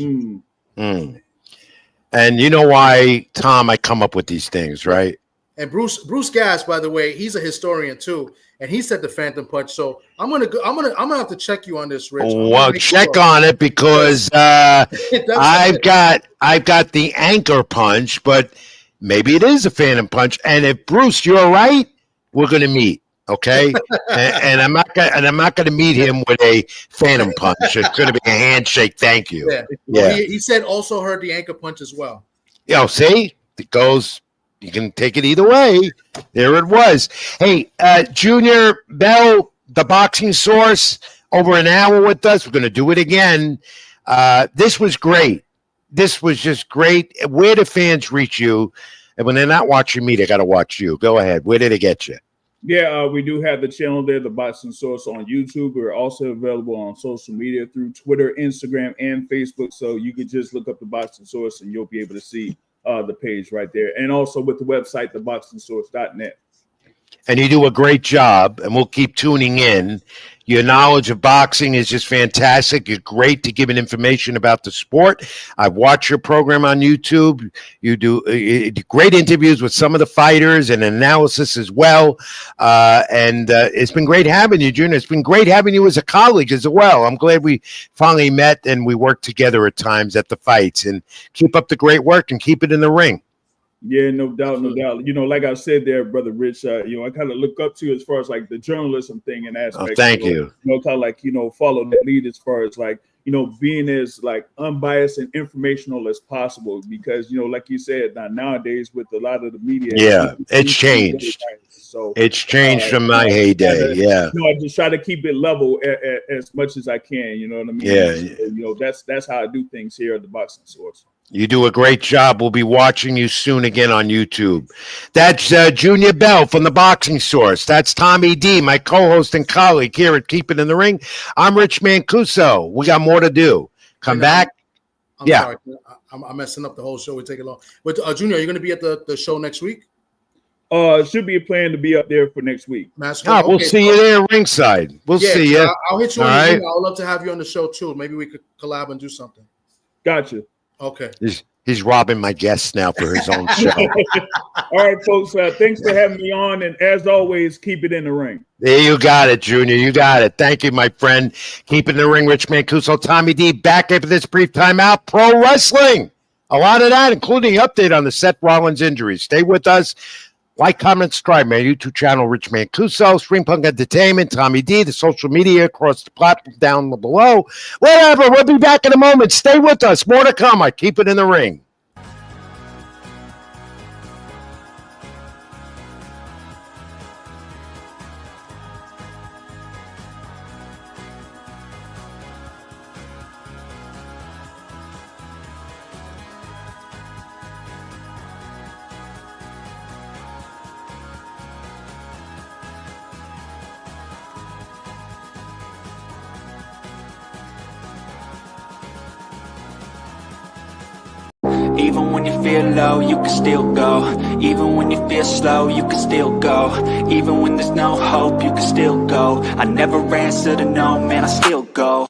B: And you know why, Tom, I come up with these things, right?
C: And Bruce Gass, by the way, he's a historian too, and he said the Phantom Punch. So I'm gonna have to check you on this, Rich.
B: Well, check on it because I've got the Anchor Punch, but maybe it is a Phantom Punch. And if Bruce, you're right, we're gonna meet. Okay, and I'm not gonna meet him with a Phantom Punch. It's gonna be a handshake. Thank you.
C: Yeah. Well, he said also heard the Anchor Punch as well.
B: See, it goes. You can take it either way. There it was. Hey, Junior Bell, the Boxing Source, over an hour with us. We're going to do it again. This was great. This was just great. Where do fans reach you? And when they're not watching me, they got to watch you. Go ahead. Where did they get you?
F: Yeah, we do have the channel there, the Boxing Source, on YouTube. We're also available on social media through Twitter, Instagram, and Facebook. So you can just look up the Boxing Source and you'll be able to see the page right there. And also with the website, theboxingsource.net.
B: And you do a great job, and we'll keep tuning in. Your knowledge of boxing is just fantastic. You're great to giving information about the sport. I've watched your program on YouTube. You do great interviews with some of the fighters and analysis as well. And it's been great having you, Junior. It's been great having you as a colleague as well. I'm glad we finally met and we worked together at times at the fights. And keep up the great work and keep it in the ring.
F: Yeah, no doubt, no doubt. You know, like I said there, Brother Rich, I kind of look up to you as far as like the journalism thing and aspect.
B: Oh, thank you.
F: Kind of like, follow that lead as far as like, being as like unbiased and informational as possible because, like you said, nowadays with a lot of the media.
B: Yeah, it's changed. So it's changed from my heyday. Yeah.
F: I just try to keep it level as much as I can. You know what I mean?
B: Yeah.
F: That's how I do things here at the Boxing Source.
B: You do a great job. We'll be watching you soon again on YouTube. That's Junior Bell from the Boxing Source. That's Tommy D, my co-host and colleague here at Keep It in the Ring. I'm Rich Mancuso. We got more to do. Come back.
C: I'm sorry. I'm messing up the whole show. We take it long. But Junior, are you going to be at the show next week?
F: Should be a plan to be up there for next week.
B: We'll see you there ringside. We'll see you.
C: I'll hit you on the email. I'd love to have you on the show too. Maybe we could collab and do something.
F: Gotcha.
C: Okay.
B: He's robbing my guests now for his own show.
F: All right, folks. Thanks for having me on. And as always, keep it in the ring.
B: There you got it, Junior. You got it. Thank you, my friend. Keep it in the ring, Rich Mancuso. Tommy D back after this brief timeout. Pro wrestling. A lot of that, including an update on the Seth Rollins injury. Stay with us. Like, comment, subscribe, my YouTube channel, Rich Mancuso, Stream Punk Entertainment, Tommy D, the social media across the platform down below. Whatever, we'll be back in a moment. Stay with us. More to come. I keep it in the ring.
A: Even when you feel low, you can still go. Even when you feel slow, you can still go. Even when there's no hope, you can still go. I never answer to no, man, I still go.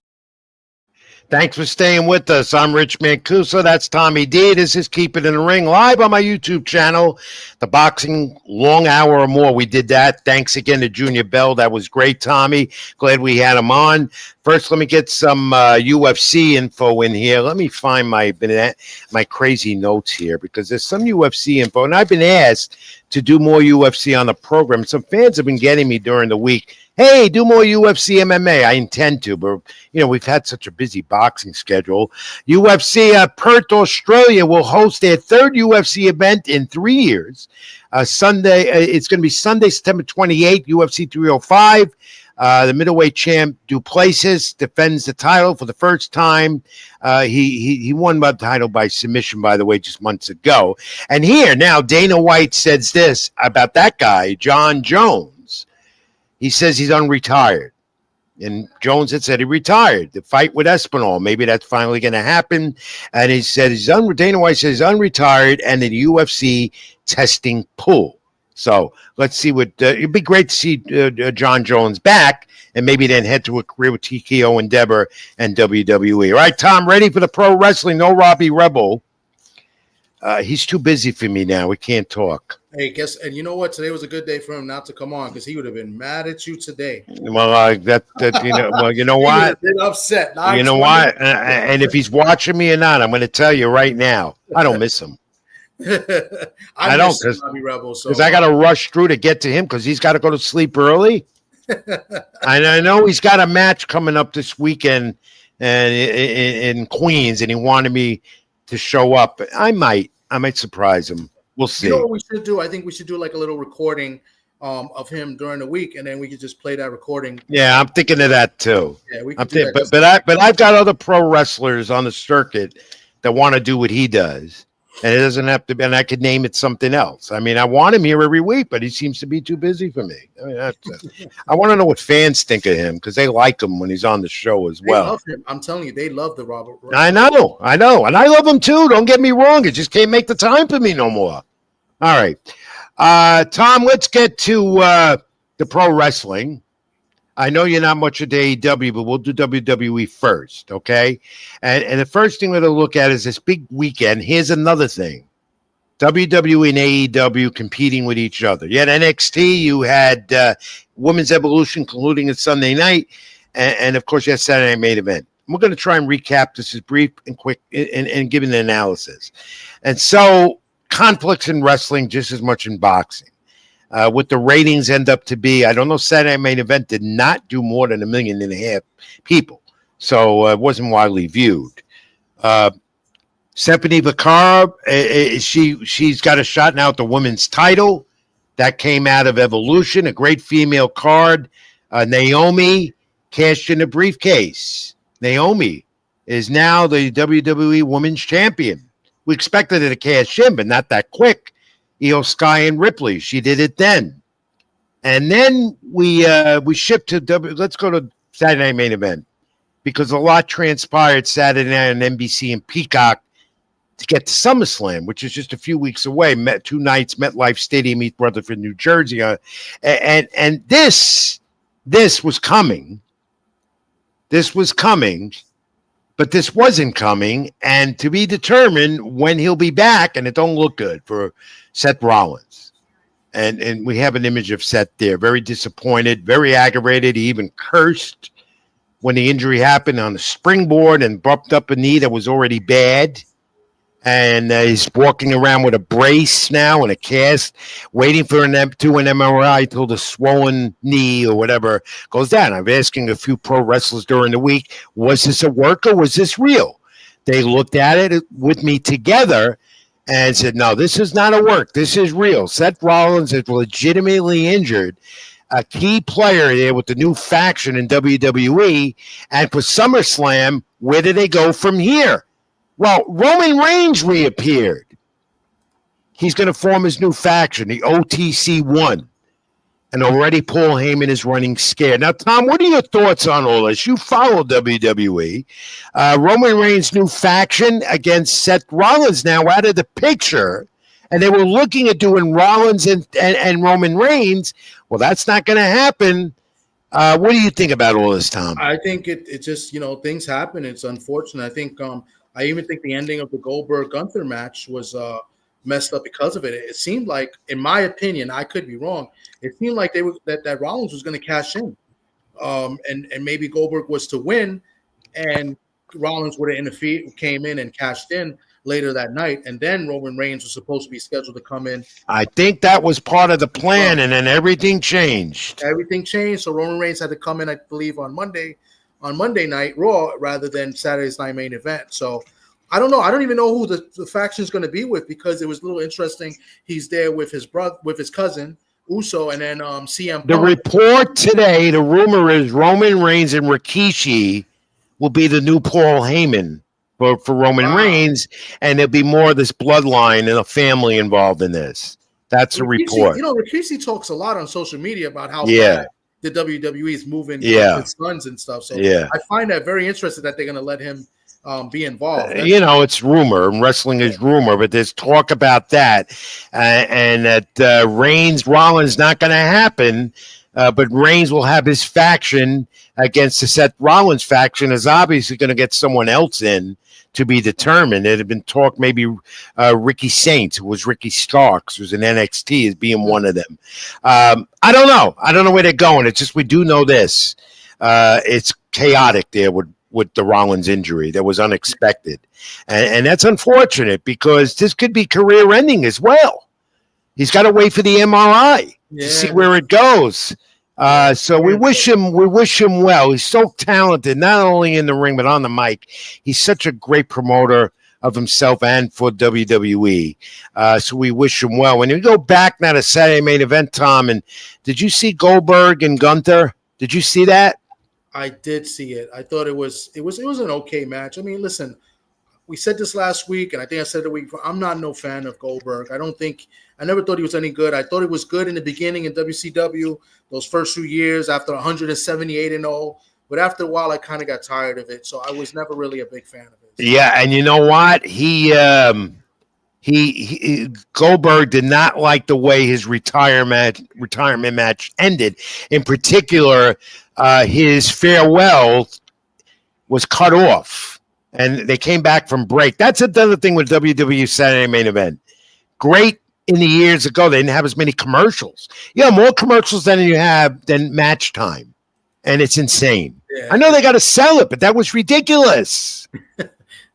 B: Thanks for staying with us. I'm Rich Mancuso. That's Tommy D. This is Keep It in the Ring live on my YouTube channel. The Boxing Long Hour or More. We did that. Thanks again to Junior Bell. That was great, Tommy. Glad we had him on. First, let me get some UFC info in here. Let me find my crazy notes here because there's some UFC info. And I've been asked to do more UFC on the program. Some fans have been getting me during the week. Hey, do more UFC MMA. I intend to, but, we've had such a busy boxing schedule. UFC Perth, Australia will host their third UFC event in 3 years. Sunday, it's going to be Sunday, September 28th, UFC 305. The middleweight champ Duplessis defends the title for the first time. He won the title by submission, by the way, just months ago. And here now, Dana White says this about that guy, John Jones. He says he's unretired. And Jones had said he retired. The fight with Espinal, maybe that's finally going to happen. And he said Dana White says he's unretired and the UFC testing pool. So let's see what it'd be great to see John Jones back, and maybe then head to a career with TKO Endeavor and WWE. All right, Tom, ready for the pro wrestling? No Robbie Rebel. He's too busy for me now. We can't talk.
C: Hey, and you know what? Today was a good day for him not to come on because he would have been mad at you today.
B: Well, you know what?
C: Been upset.
B: You know what? And if he's watching me or not, I'm going to tell you right now, I don't miss him. I don't, because I got to rush through to get to him because he's got to go to sleep early. And I know he's got a match coming up this weekend in Queens, and he wanted me to show up. I might surprise him. We'll see.
C: You know what we should do? I think we should do like a little recording of him during the week, and then we could just play that recording.
B: Yeah, I'm thinking of that too.
C: Yeah, we could do that.
B: But I've got other pro wrestlers on the circuit that want to do what he does, and it doesn't have to be. And I could name it something else. I mean, I want him here every week, but he seems to be too busy for me. I mean, I want to know what fans think of him because they like him when he's on the show as well.
C: They love him. I'm telling you, they love the Robert.
B: I know, and I love him too. Don't get me wrong; it just can't make the time for me no more. All right, Tom, let's get to the pro wrestling. I know you're not much of AEW, but we'll do WWE first, okay? And the first thing we're going to look at is this big weekend. Here's another thing. WWE and AEW competing with each other. You had NXT, you had Women's Evolution concluding it Sunday night, and of course, you had Saturday Night Main Event. We're going to try and recap this as brief and quick and give an analysis. And so, conflicts in wrestling just as much in boxing. What the ratings end up to be, I don't know. Saturday Night Main Event did not do more than 1.5 million people, so it wasn't widely viewed. Stephanie Vaccaro, she's got a shot now at the women's title. That came out of Evolution, a great female card. Naomi cashed in a briefcase. Naomi is now the WWE Women's Champion. We expected her to cash in, but not that quick. Io Sky and Ripley, she did it then. And then we shipped to let's go to Saturday Night Main Event because a lot transpired Saturday night on NBC and Peacock to get to SummerSlam, which is just a few weeks away. 2 nights, MetLife Stadium, East Rutherford, New Jersey. And this was coming. This was coming. But this wasn't coming, and to be determined when he'll be back, and it don't look good for Seth Rollins. And we have an image of Seth there, very disappointed, very aggravated. He even cursed when the injury happened on the springboard and bumped up a knee that was already bad. And he's walking around with a brace now and a cast, waiting for an MRI till the swollen knee or whatever goes down. I'm asking a few pro wrestlers during the week, was this a work or was this real? They looked at it with me together and said, no, this is not a work. This is real. Seth Rollins is legitimately injured. A key player there with the new faction in WWE. And for SummerSlam, where do they go from here? Well, Roman Reigns reappeared. He's going to form his new faction, the OTC1. And already Paul Heyman is running scared. Now, Tom, what are your thoughts on all this? You follow WWE. Roman Reigns' new faction against Seth Rollins now out of the picture. And they were looking at doing Rollins and Roman Reigns. Well, that's not going to happen. What do you think about all this, Tom?
C: I think it just, things happen. It's unfortunate. I think I even think the ending of the Goldberg-Gunther match was messed up because of it. It seemed like, in my opinion, I could be wrong, it seemed like that Rollins was going to cash in. And maybe Goldberg was to win, and Rollins would have came in and cashed in later that night, and then Roman Reigns was supposed to be scheduled to come in.
B: I think that was part of the plan, and then everything changed.
C: Everything changed, so Roman Reigns had to come in, I believe, on Monday Night Raw rather than Saturday's Night Main Event. So I don't know. I don't even know who the faction is going to be with, because it was a little interesting. He's there with his brother, with his cousin Uso, and then CM Punk.
B: The report today, the rumor is Roman Reigns and Rikishi will be the new Paul Heyman for Roman Reigns, and there'll be more of this bloodline and a family involved in this. That's a report.
C: Rikishi talks a lot on social media about how bad the WWE is moving his sons and stuff. So I find that very interesting that they're going to let him be involved.
B: It's rumor, and wrestling is rumor, but there's talk about that, and that Rollins not going to happen, but Reigns will have his faction against the Seth Rollins faction is obviously going to get someone else in to be determined. It had been talk maybe Ricky Saints, who was Ricky Starks, who's in NXT, as being one of them. I don't know. I don't know where they're going. It's just we do know this. It's chaotic there with the Rollins injury that was unexpected. And that's unfortunate because this could be career ending as well. He's got to wait for the MRI to see where it goes. So we wish him well. He's so talented, not only in the ring, but on the mic. He's such a great promoter of himself and for WWE. So we wish him well. When you go back now to Saturday Main Event, Tom, and did you see Goldberg and Gunther? Did you see that?
C: I did see it. I thought it was an okay match. I mean, listen, we said this last week, and I think I said it the week before. I'm not no fan of Goldberg. I never thought he was any good. I thought he was good in the beginning in WCW, those first few years after 178-0. But after a while, I kind of got tired of it. So I was never really a big fan of it.
B: Yeah, and you know what? He Goldberg did not like the way his retirement match ended. In particular, his farewell was cut off, and they came back from break. That's another thing with WWE Saturday Main Event. Great in the years ago, they didn't have as many commercials. More commercials than match time, and it's insane. Yeah. I know they got to sell it, but that was ridiculous.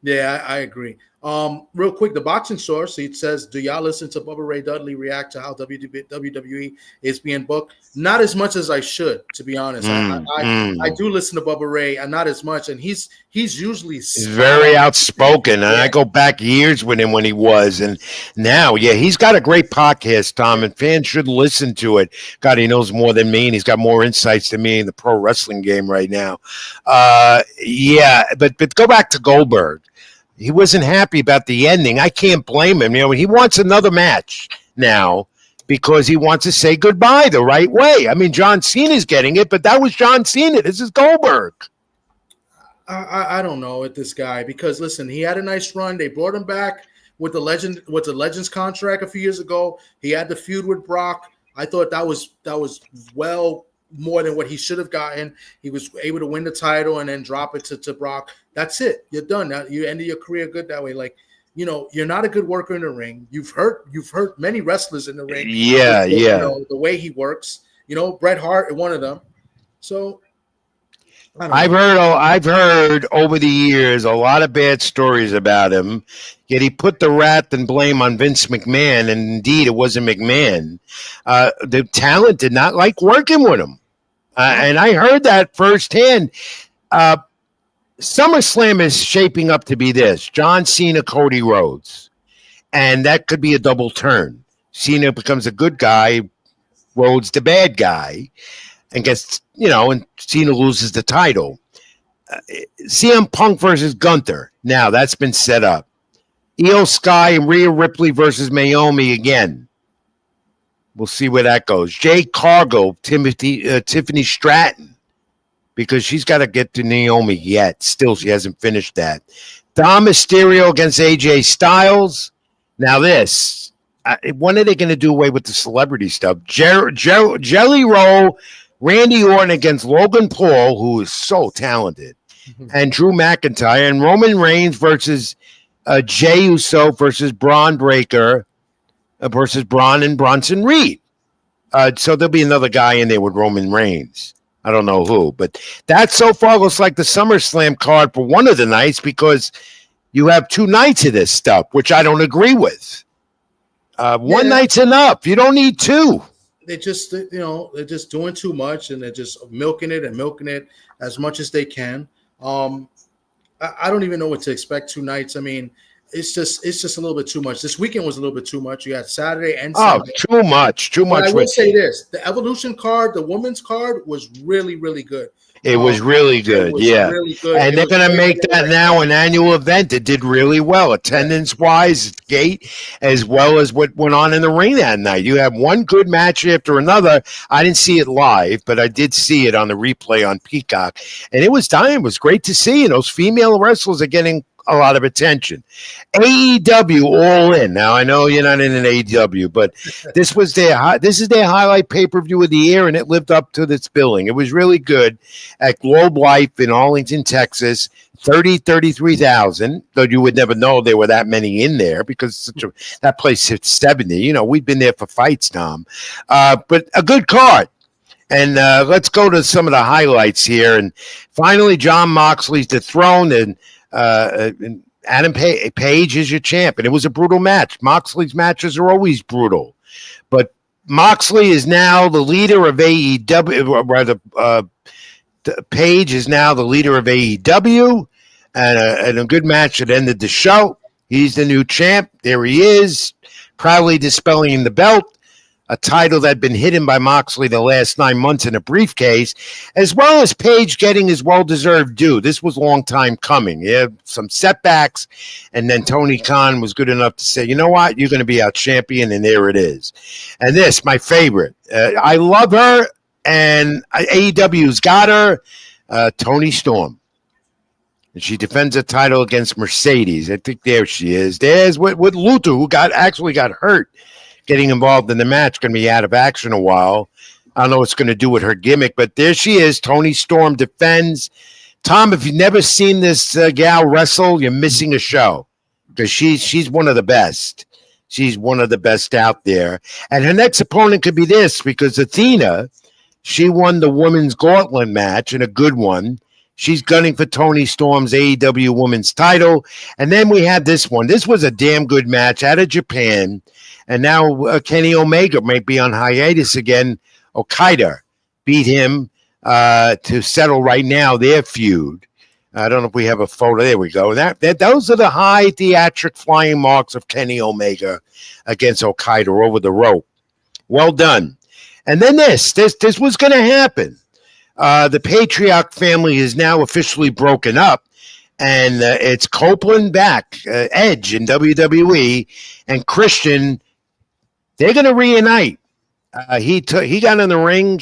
C: Yeah, I agree. Real quick, the Boxing Source, it says, do y'all listen to Bubba Ray Dudley react to how WWE is being booked? Not as much as I should, to be honest. I do listen to Bubba Ray, and not as much. And he's usually
B: very outspoken. And I go back years with him when he was. And now, he's got a great podcast, Tom, and fans should listen to it. God, he knows more than me, and he's got more insights than me in the pro wrestling game right now. But go back to Goldberg. He wasn't happy about the ending. I can't blame him. He wants another match now because he wants to say goodbye the right way. I mean, John Cena's getting it, but that was John Cena. This is Goldberg.
C: I don't know with this guy because, listen, he had a nice run. They brought him back with the Legends contract a few years ago. He had the feud with Brock. I thought that was well more than what he should have gotten. He was able to win the title and then drop it to Brock. That's it. You're done. Now you ended your career good that way. Like, you're not a good worker in the ring. You've hurt many wrestlers in the ring.
B: Yeah.
C: The way he works. Bret Hart, one of them. So
B: I've heard over the years a lot of bad stories about him. Yet he put the wrath and blame on Vince McMahon, and indeed it wasn't McMahon. The talent did not like working with him. And I heard that firsthand. SummerSlam is shaping up to be this: John Cena, Cody Rhodes. And that could be a double turn. Cena becomes a good guy, Rhodes the bad guy, and gets, and Cena loses the title. CM Punk versus Gunther. Now that's been set up. Io Sky and Rhea Ripley versus Naomi again. We'll see where that goes. Jade Cargill, Tiffany Stratton, because she's got to get to Naomi yet. Still, she hasn't finished that. Dom Mysterio against AJ Styles. Now this, when are they going to do away with the celebrity stuff? Jelly Roll, Randy Orton against Logan Paul, who is so talented, and Drew McIntyre, and Roman Reigns versus Jey Uso versus Braun Breaker versus Braun and Bronson Reed. So there'll be another guy in there with Roman Reigns. I don't know who, but that so far looks like the SummerSlam card for one of the nights because you have 2 nights of this stuff, which I don't agree with. One night's enough. You don't need 2.
C: They're just doing too much, and they're just milking it as much as they can. I don't even know what to expect 2 nights. I mean, it's just a little bit too much. This weekend was a little bit too much. You had Saturday and
B: Oh,
C: Sunday.
B: too much.
C: But I will say this: the Evolution card, the women's card, was really, really good.
B: It was really good,
C: it was
B: yeah.
C: really good.
B: And they're going to make that now an annual event. It did really well, attendance-wise, gate, as well as what went on in the ring that night. You have one good match after another. I didn't see it live, but I did see it on the replay on Peacock, and it was dying. It was great to see, and those female wrestlers are getting a lot of attention. AEW All In. Now I know you're not in an AEW, but this is their highlight pay-per-view of the year, and it lived up to this billing. It was really good at Globe Life in Arlington, Texas. 33,000. Though you would never know there were that many in there because that place hits 70. You know, we've been there for fights, Tom. But a good card. And let's go to some of the highlights here. And finally, Jon Moxley's dethroned, and Adam Page is your champ, and it was a brutal match. Moxley's matches are always brutal, but Moxley is now the leader of AEW. Rather, Page is now the leader of AEW, and a good match that ended the show. He's the new champ. There he is, proudly dispelling the belt. A title that had been hidden by Moxley the last 9 months in a briefcase, as well as Page getting his well-deserved due. This was a long time coming. Yeah, some setbacks, and then Tony Khan was good enough to say, you know what, you're going to be our champion, and there it is. And this, my favorite. I love her, and AEW's got her, Toni Storm. And she defends the title against Mercedes. I think there she is. There's with Luther, who actually got hurt. Getting involved in the match, going to be out of action a while. I don't know what's going to do with her gimmick, but there she is. Toni Storm defends. Tom, if you've never seen this gal wrestle, you're missing a show because she's one of the best. She's one of the best out there. And her next opponent could be this because Athena, she won the women's gauntlet match and a good one. She's gunning for Toni Storm's AEW women's title. And then we had this one. This was a damn good match out of Japan. And now Kenny Omega might be on hiatus again. Okada beat him to settle right now their feud. I don't know if we have a photo. There we go. Those are the high theatric flying marks of Kenny Omega against Okada over the rope. Well done. And then this was going to happen. The Patriarch family is now officially broken up. And it's Copeland back, Edge in WWE, and Christian. They're going to reunite. He got in the ring,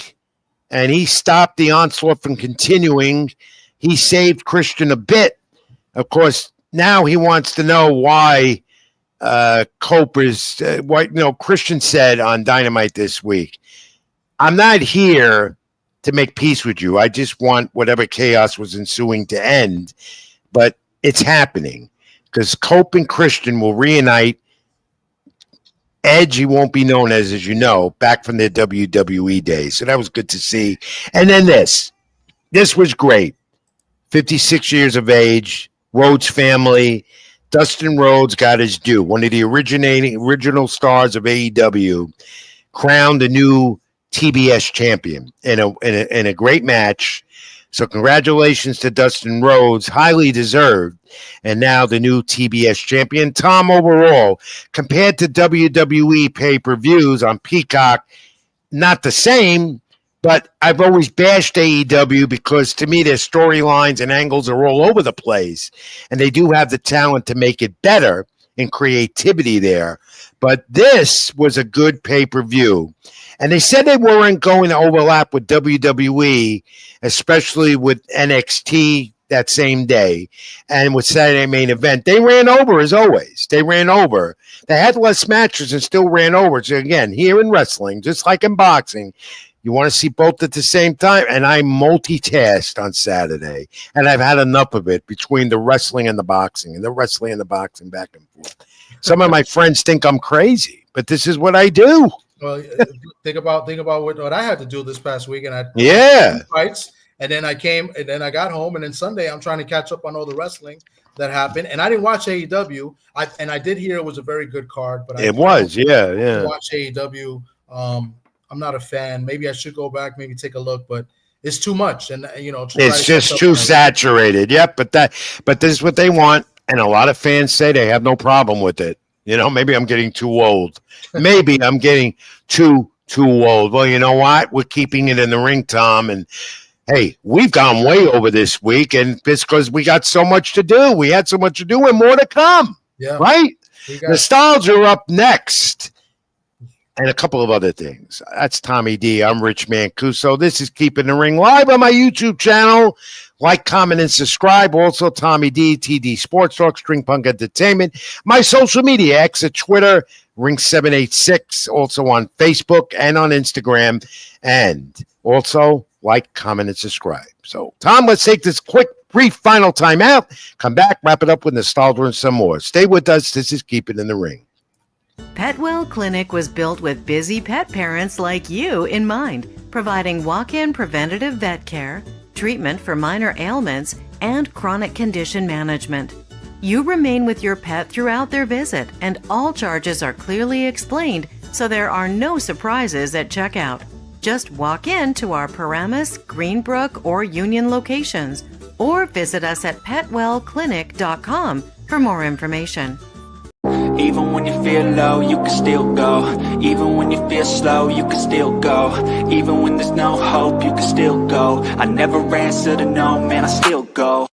B: and he stopped the onslaught from continuing. He saved Christian a bit. Of course, now he wants to know why Christian said on Dynamite this week, I'm not here to make peace with you. I just want whatever chaos was ensuing to end. But it's happening because Cope and Christian will reunite. Edge, he won't be known as you know, back from their WWE days. So that was good to see. And then this was great. 56 years of age, Rhodes family. Dustin Rhodes got his due. One of the original stars of AEW, crowned a new TBS champion in a great match. So congratulations to Dustin Rhodes, highly deserved, and now the new TBS champion. Tom, overall, compared to WWE pay-per-views on Peacock, not the same, but I've always bashed AEW because to me their storylines and angles are all over the place, and they do have the talent to make it better and creativity there. But this was a good pay-per-view. And they said they weren't going to overlap with WWE, especially with NXT that same day and with Saturday Main Event. They ran over as always. They ran over. They had less matches and still ran over. So again, here in wrestling, just like in boxing, you want to see both at the same time. And I multitasked on Saturday. And I've had enough of it between the wrestling and the boxing and the wrestling and the boxing back and forth. Some of my friends think I'm crazy, but this is what I do.
C: Well, think about what I had to do this past week, and I fights, and then I got home, and then Sunday I'm trying to catch up on all the wrestling that happened, and I didn't watch AEW. I did hear it was a very good card, but
B: it was, yeah.
C: Watch AEW. I'm not a fan. Maybe I should go back, maybe take a look, but it's too much, and
B: it's just too saturated. Yep, but this is what they want. And a lot of fans say they have no problem with it. You know, maybe I'm getting too old. Maybe I'm getting too old. Well, you know what? We're keeping it in the ring, Tom. And hey, we've gone way over this week, and it's because we got so much to do. We had so much to do and more to come.
C: Yeah.
B: Right? Nostalgia up next. And a couple of other things. That's Tommy D. I'm Rich Mancuso. This is Keeping the Ring live on my YouTube channel. Like, comment, and subscribe. Also, Tommy D, TD Sports Talk, String Punk Entertainment. My social media, X at Twitter, Ring786. Also on Facebook and on Instagram. And also, like, comment, and subscribe. So, Tom, let's take this quick, brief final time out. Come back, wrap it up with nostalgia and some more. Stay with us. This is Keeping in the Ring.
J: Petwell Clinic was built with busy pet parents like you in mind, providing walk-in preventative vet care, treatment for minor ailments, and chronic condition management. You remain with your pet throughout their visit, and all charges are clearly explained, so there are no surprises at checkout. Just walk in to our Paramus, Greenbrook, or Union locations, or visit us at petwellclinic.com for more information.
A: Even when you feel low, you can still go. Even when you feel slow, you can still go. Even when there's no hope, you can still go. I never answer to no, man, I still go.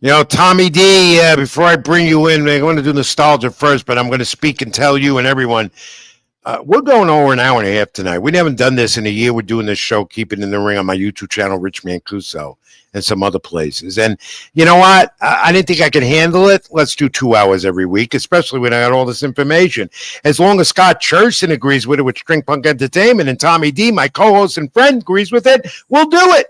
B: You know, Tommy D, before I bring you in, I'm going to do nostalgia first, but I'm going to speak and tell you and everyone, we're going over an hour and a half tonight. We haven't done this in a year. We're doing this show, Keeping in the Ring, on my YouTube channel, Rich Mancuso, and some other places. And you know what? I didn't think I could handle it. Let's do 2 hours every week, especially when I got all this information. As long as Scott Cherson agrees with it with String Punk Entertainment, and Tommy D, my co-host and friend, agrees with it, we'll do it.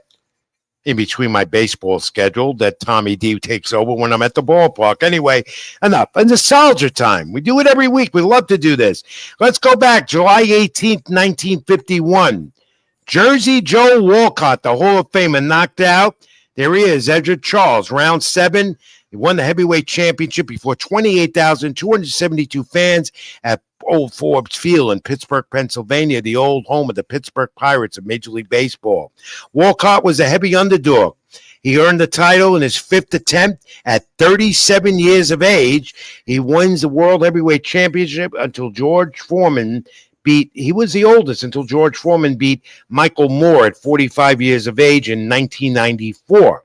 B: In between my baseball schedule that Tommy D takes over when I'm at the ballpark. Anyway, enough. And nostalgia time. We do it every week. We love to do this. Let's go back. July 18th, 1951. Jersey Joe Walcott, the Hall of Famer, knocked out. There he is, Edgar Charles, round 7. He won the heavyweight championship before 28,272 fans at Old Forbes Field in Pittsburgh, Pennsylvania, the old home of the Pittsburgh Pirates of Major League Baseball. Walcott was a heavy underdog. He earned the title in his 5th attempt at 37 years of age. He wins the World Heavyweight Championship until George Foreman he was the oldest until George Foreman beat Michael Moore at 45 years of age in 1994.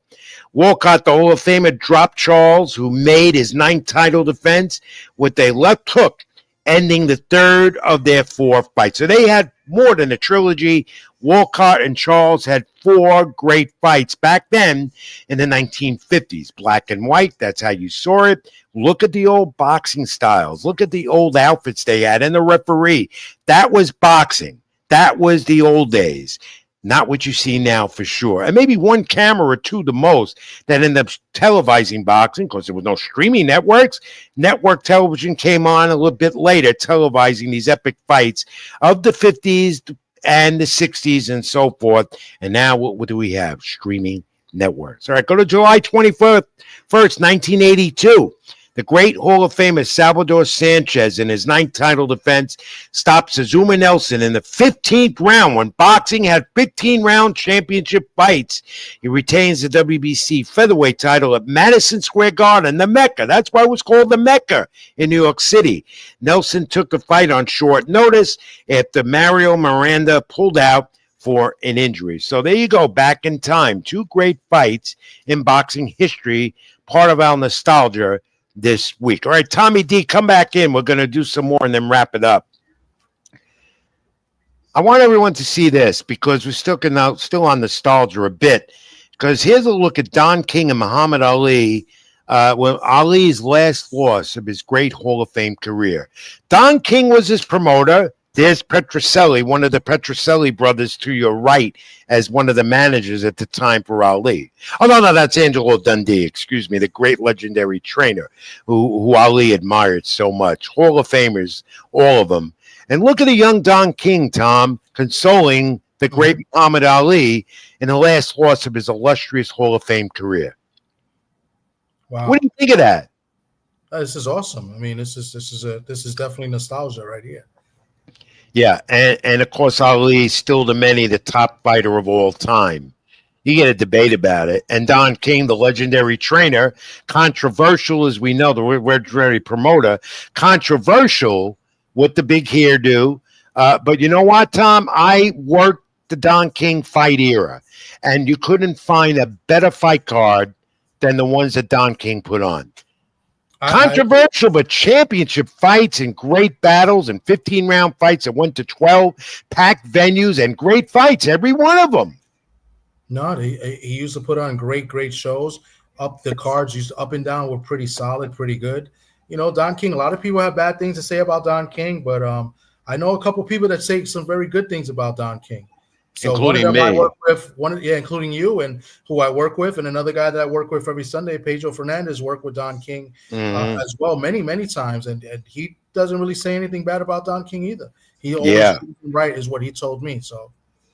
B: Walcott, the Hall of Famer, dropped Charles, who made his 9th title defense with a left hook, ending the 3rd of their 4 fights. So they had more than a trilogy. Walcott and Charles had 4 great fights back then in the 1950s. Black and white, that's how you saw it. Look at the old boxing styles. Look at the old outfits they had and the referee. That was boxing. That was the old days. Not what you see now for sure. And maybe one camera or two the most that ended up televising boxing because there was no streaming networks. Network television came on a little bit later, televising these epic fights of the 50s and the 60s and so forth. And now what do we have? Streaming networks. All right, go to July 21st, 1982. The great Hall of Famer Salvador Sanchez, in his 9th title defense, stopped Azuma Nelson in the 15th round when boxing had 15-round championship fights. He retains the WBC featherweight title at Madison Square Garden, the Mecca. That's why it was called the Mecca in New York City. Nelson took the fight on short notice after Mario Miranda pulled out for an injury. So there you go, back in time. 2 great fights in boxing history, part of our nostalgia this week. All right, Tommy D, come back in. We're going to do some more and then wrap it up. I want everyone to see this because we're still on nostalgia a bit. Because here's a look at Don King and Muhammad Ali, Ali's last loss of his great Hall of Fame career. Don King was his promoter. There's Petrocelli, one of the Petrocelli brothers to your right, as one of the managers at the time for Ali. Oh, no, that's Angelo Dundee, excuse me, the great legendary trainer who Ali admired so much. Hall of Famers, all of them. And look at the young Don King, Tom, consoling the great Muhammad Ali in the last loss of his illustrious Hall of Fame career.
C: Wow.
B: What do you think of that?
C: This is awesome. I mean, this is definitely nostalgia right here.
B: Yeah, and of course, Ali is still to many the top fighter of all time. You get a debate about it. And Don King, the legendary trainer, controversial as we know, the legendary promoter, controversial with the big hairdo. But you know what, Tom? I worked the Don King fight era, and you couldn't find a better fight card than the ones that Don King put on. Controversial, but championship fights and great battles and 15-round fights that went to 12, packed venues and great fights, every one of them.
C: No, he used to put on great shows. Up the cards, used to, up and down, were pretty solid, pretty good. You know, Don King, a lot of people have bad things to say about Don King, but I know a couple people that say some very good things about Don King. So
B: including
C: one of them
B: me.
C: I work with, including you, and who I work with, and another guy that I work with every Sunday, Pedro Fernandez, worked with Don King as well many times, and he doesn't really say anything bad about Don King either. He always right is what he told me. So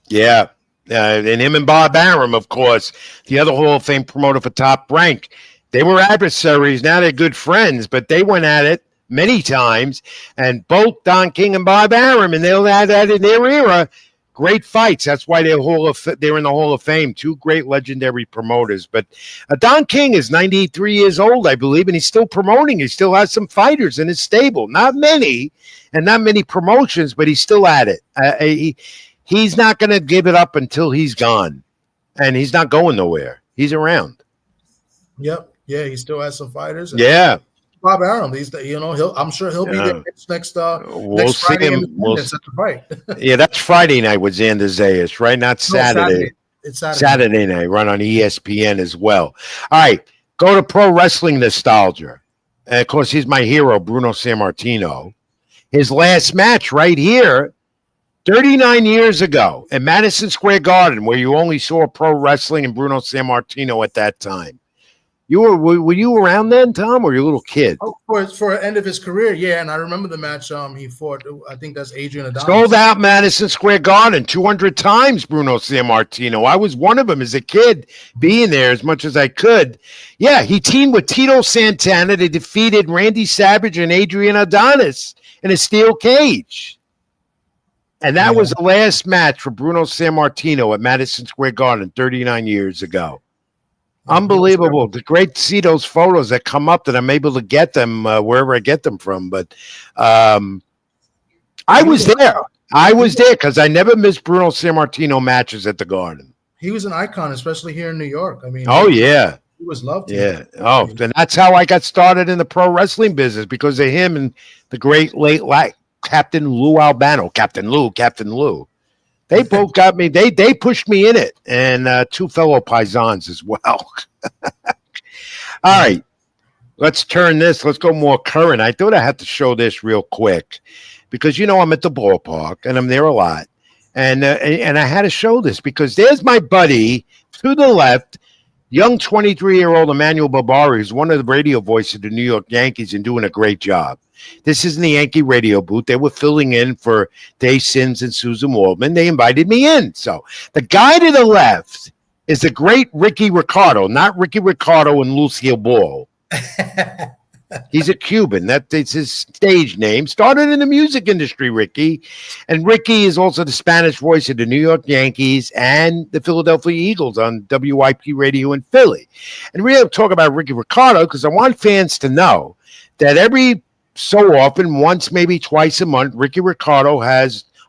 B: yeah. And him and Bob Arum, of course, the other Hall of Fame promoter for Top Rank, they were adversaries. Now they're good friends, but they went at it many times. And both Don King and Bob Arum, and they'll add that in their era. Great fights. That's why they're in the Hall of Fame. Two great legendary promoters. But Don King is 93 years old, I believe, and he's still promoting. He still has some fighters in his stable. Not many, and not many promotions, but he's still at it. He's not going to give it up until he's gone, and he's not going nowhere. He's around.
C: Yep. Yeah, he still has some fighters.
B: Yeah.
C: Bob Arum, I'm sure he'll be there next Friday at the fight.
B: Yeah, that's Friday night with Xander Zayas, right? Not Saturday.
C: It's
B: Saturday night, run on ESPN as well. All right, go to Pro Wrestling Nostalgia. And of course, he's my hero, Bruno Sammartino. His last match right here, 39 years ago at Madison Square Garden, where you only saw pro wrestling and Bruno Sammartino at that time. Were you around then, Tom, or were you a little kid?
C: Oh, for the end of his career, yeah. And I remember the match he fought. I think that's Adrian Adonis.
B: Sold out Madison Square Garden 200 times, Bruno Sammartino. I was one of them as a kid, being there as much as I could. Yeah, he teamed with Tito Santana. They defeated Randy Savage and Adrian Adonis in a steel cage. And that was the last match for Bruno Sammartino at Madison Square Garden 39 years ago. Unbelievable. It's great to see those photos that come up that I'm able to get them wherever I get them from. But I was there. I was there because I never missed Bruno Sammartino matches at the Garden.
C: He was an icon, especially here in New York. I mean, he was loved.
B: Yeah. Oh, and that's how I got started in the pro wrestling business, because of him and the great late Captain Lou Albano. Captain Lou. They both got me. They pushed me in it, and two fellow paisans as well. All right, let's turn this. Let's go more current. I thought I had to show this real quick because I'm at the ballpark and I'm there a lot, and I had to show this because there's my buddy to the left, young 23-year-old Emmanuel Barbari, who's one of the radio voices of the New York Yankees and doing a great job. This is in the Yankee radio booth. They were filling in for Dave Sims and Susan Waldman. They invited me in. So the guy to the left is the great Ricky Ricardo, not Ricky Ricardo and Lucille Ball. He's a Cuban. That's his stage name. Started in the music industry, Ricky. And Ricky is also the Spanish voice of the New York Yankees and the Philadelphia Eagles on WIP radio in Philly. And we're going to talk about Ricky Ricardo because I want fans to know that every so often, once, maybe twice a month, Ricky Ricardo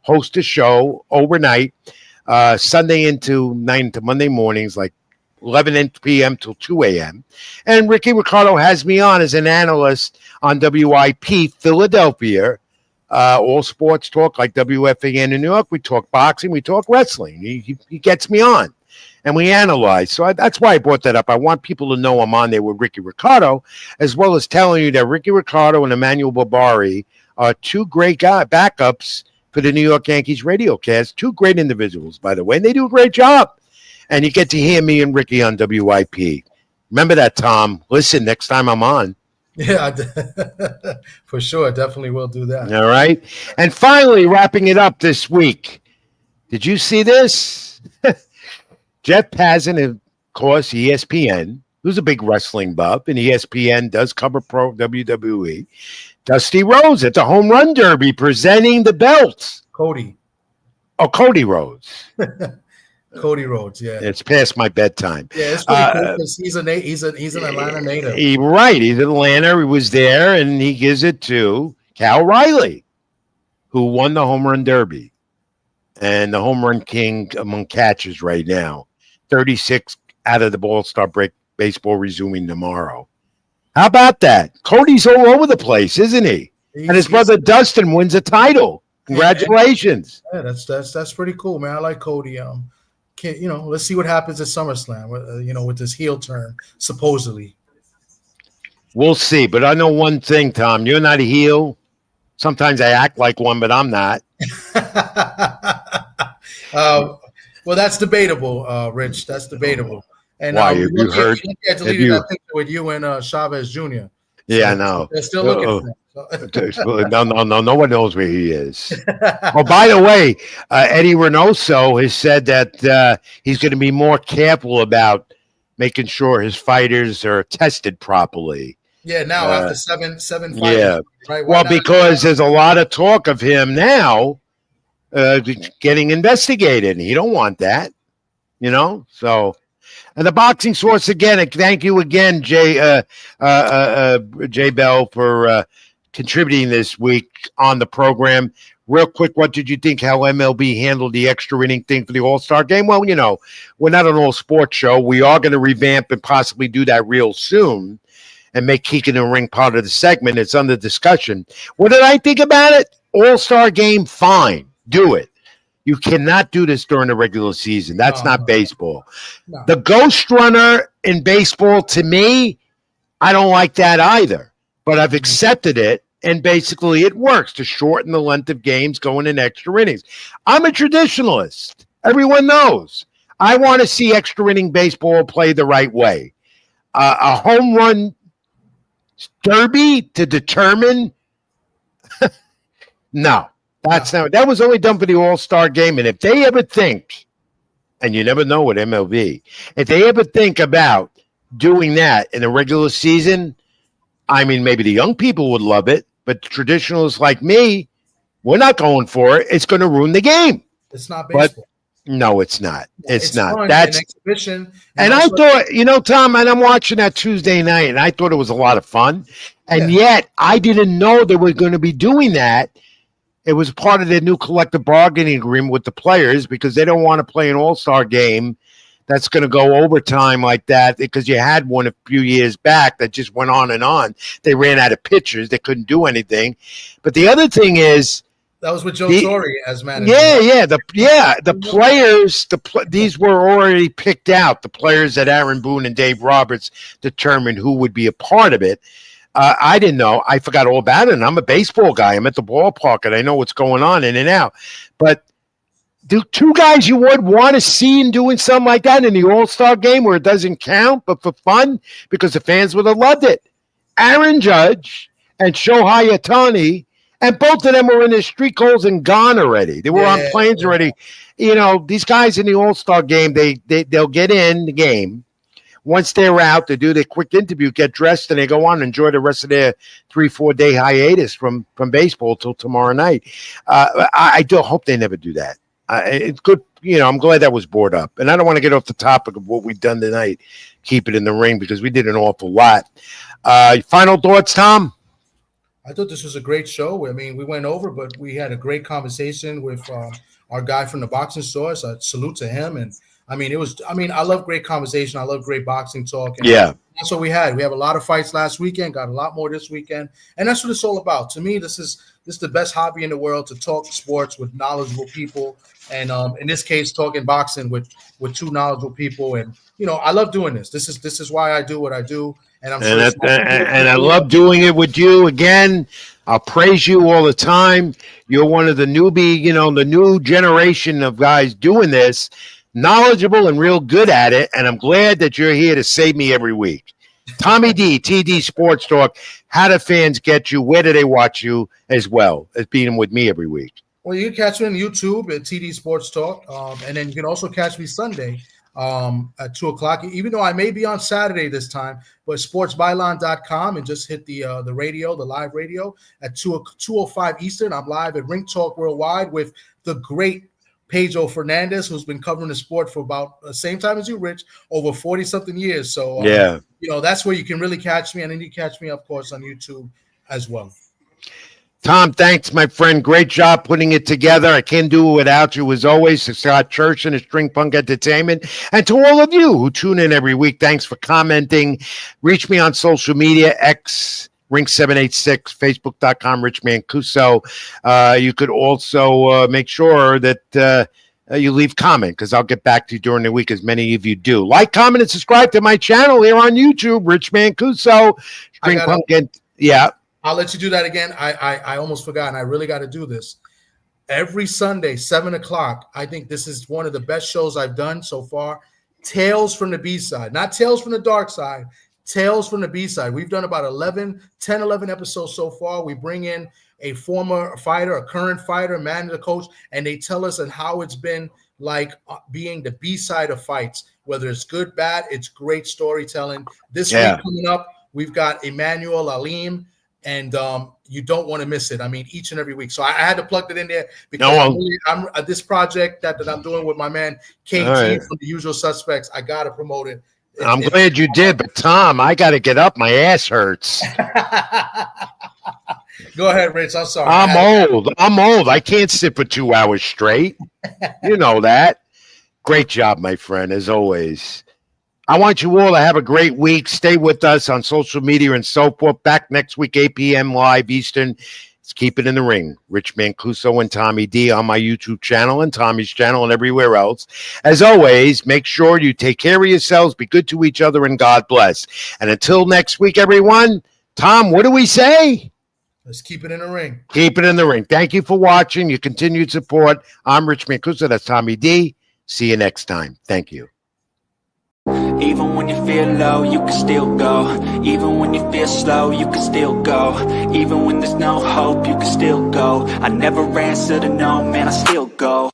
B: hosts a show overnight, Sunday into Monday mornings, like 11 p.m. till 2 a.m. And Ricky Ricardo has me on as an analyst on WIP Philadelphia, all sports talk like WFAN in New York. We talk boxing, we talk wrestling. He gets me on. And we analyze. So that's why I brought that up. I want people to know I'm on there with Ricky Ricardo, as well as telling you that Ricky Ricardo and Emmanuel Barbari are two great backups for the New York Yankees radio cast. Two great individuals, by the way, and they do a great job. And you get to hear me and Ricky on WIP. Remember that, Tom. Listen, next time I'm on.
C: Yeah, for sure. Definitely will do that.
B: All right. And finally, wrapping it up this week. Did you see this? Jeff Passan, of course, ESPN, who's a big wrestling buff, and ESPN does cover pro WWE. Dusty Rhodes at the Home Run Derby presenting the belts.
C: Cody
B: Rhodes.
C: Cody Rhodes, yeah.
B: It's past my bedtime.
C: Yeah, it's pretty cool because he's an Atlanta native.
B: Right. He's Atlanta. He was there, and he gives it to Cal Riley, who won the home run derby and the home run king among catchers right now. 36 out of the All-Star break, baseball resuming tomorrow. How about that? Cody's all over the place, isn't he? And his brother Dustin wins a title. Congratulations.
C: Yeah, that's pretty cool, man. I like Cody. Let's see what happens at SummerSlam, with this heel turn, supposedly.
B: We'll see. But I know one thing, Tom. You're not a heel. Sometimes I act like one, but I'm not.
C: Well, that's debatable, Rich. That's debatable. And
B: why? Have you heard?
C: I deleted that picture with you and Chavez Jr.
B: Yeah, I know.
C: They're still looking for him.
B: No, no one knows where he is. Oh, by the way, Eddie Reynoso has said that he's going to be more careful about making sure his fighters are tested properly.
C: Yeah, now after seven fights.
B: Yeah,
C: right?
B: Well, because there's a lot of talk of him now getting investigated, and you don't want that, So, and the boxing source again. Thank you again, Jay Bell, for contributing this week on the program. Real quick, what did you think how MLB handled the extra inning thing for the All-Star game? Well, we're not an all-sports show. We are going to revamp and possibly do that real soon and make Keeking in the Ring part of the segment. It's under discussion. What did I think about it? All-Star game, fine. Do it. You cannot do this during the regular season. That's not baseball.
C: No.
B: The ghost runner in baseball, to me, I don't like that either. But I've accepted it. And basically, it works to shorten the length of games going in extra innings. I'm a traditionalist. Everyone knows. I want to see extra inning baseball play the right way. A home run derby to determine? No, that's not. That was only done for the All-Star game. And if they ever think, and you never know with MLB, if they ever think about doing that in a regular season, I mean, maybe the young people would love it, but traditionalists like me, we're not going for it. It's going to ruin the game.
C: It's not baseball.
B: But no, it's not. It's not.
C: Fun,
B: That's
C: an exhibition.
B: And I thought, Tom, and I'm watching that Tuesday night, and I thought it was a lot of fun. And yet, I didn't know they were going to be doing that. It was part of their new collective bargaining agreement with the players because they don't want to play an all-star game that's going to go overtime like that because you had one a few years back that just went on and on. They ran out of pitchers. They couldn't do anything. But the other thing is,
C: that was with Joe Torre as manager.
B: The players, these were already picked out. The players that Aaron Boone and Dave Roberts determined who would be a part of it. I didn't know. I forgot all about it. And I'm a baseball guy. I'm at the ballpark, and I know what's going on in and out. But do two guys you would want to see in doing something like that in the All-Star game where it doesn't count, but for fun, because the fans would have loved it. Aaron Judge and Shohei Ohtani, and both of them were in their street goals and gone already. They were on planes already. These guys in the All-Star game, they'll get in the game. Once they're out, they do their quick interview, get dressed, and they go on and enjoy the rest of their 3-4 day hiatus from baseball till tomorrow night. I do hope they never do that. It's good. I'm glad that was brought up. And I don't want to get off the topic of what we've done tonight. Keep it in the ring because we did an awful lot. Final thoughts, Tom?
C: I thought this was a great show. I mean, we went over, but we had a great conversation with our guy from the boxing source. Salute to him. And I love great conversation. I love great boxing talk. And that's what we had. We have a lot of fights last weekend, got a lot more this weekend. And that's what it's all about. To me, this is the best hobby in the world, to talk sports with knowledgeable people. And in this case, talking boxing with two knowledgeable people. And, I love doing this. This is why I do what I do. And
B: I love doing it with you again. I'll praise you all the time. You're one of the the new generation of guys doing this, knowledgeable and real good at it. And I'm glad that you're here to save me every week. Tommy D, TD Sports Talk. How do fans get you? Where do they watch you as well as being with me every week?
C: Well, you can catch me on YouTube at TD Sports Talk. And then you can also catch me Sunday at 2:00, even though I may be on Saturday this time, but sportsbyline.com, and just hit the radio, the live radio at 2:05 Eastern. I'm live at Ring Talk Worldwide with the great Pedro Fernandez, who's been covering the sport for about the same time as you, Rich, over 40-something years. So,
B: Yeah.
C: That's where you can really catch me. And then you catch me, of course, on YouTube as well.
B: Tom, thanks, my friend. Great job putting it together. I can't do it without you, as always. To Scott Church and String Punk Entertainment. And to all of you who tune in every week, thanks for commenting. Reach me on social media, X, Ring786, Facebook.com, Rich Mancuso. You could also make sure that you leave comment, because I'll get back to you during the week, as many of you do. Like, comment, and subscribe to my channel here on YouTube, Rich Mancuso. String Punk yeah.
C: I'll let you do that again. I almost forgot, and I really got to do this. Every Sunday, 7 o'clock, I think this is one of the best shows I've done so far. Tales from the B-side. Not Tales from the Dark Side. Tales from the B-side. We've done about 11 episodes so far. We bring in a former fighter, a current fighter, manager, coach, and they tell us on how it's been like being the B-side of fights. Whether it's good, bad, it's great storytelling. This week coming up, we've got Emmanuel Alim, and you don't want to miss it. I mean, each and every week. So I had to plug that in there because I'm this project that I'm doing with my man KT from The Usual Suspects. I got to promote it.
B: I'm glad you did, but Tom, I got to get up. My ass hurts.
C: Go ahead, Rich. I'm sorry.
B: I'm old. I can't sit for 2 hours straight. You know that. Great job, my friend, as always. I want you all to have a great week. Stay with us on social media and so forth. Back next week, 8 p.m. live Eastern. Let's keep it in the ring. Rich Mancuso and Tommy D on my YouTube channel and Tommy's channel and everywhere else. As always, make sure you take care of yourselves, be good to each other, and God bless. And until next week, everyone, Tom, what do we say?
C: Let's keep it in the ring.
B: Keep it in the ring. Thank you for watching, your continued support. I'm Rich Mancuso. That's Tommy D. See you next time. Thank you.
A: Even when you feel low, you can still go. Even when you feel slow, you can still go. Even when there's no hope, you can still go. I never answer to no, man, I still go.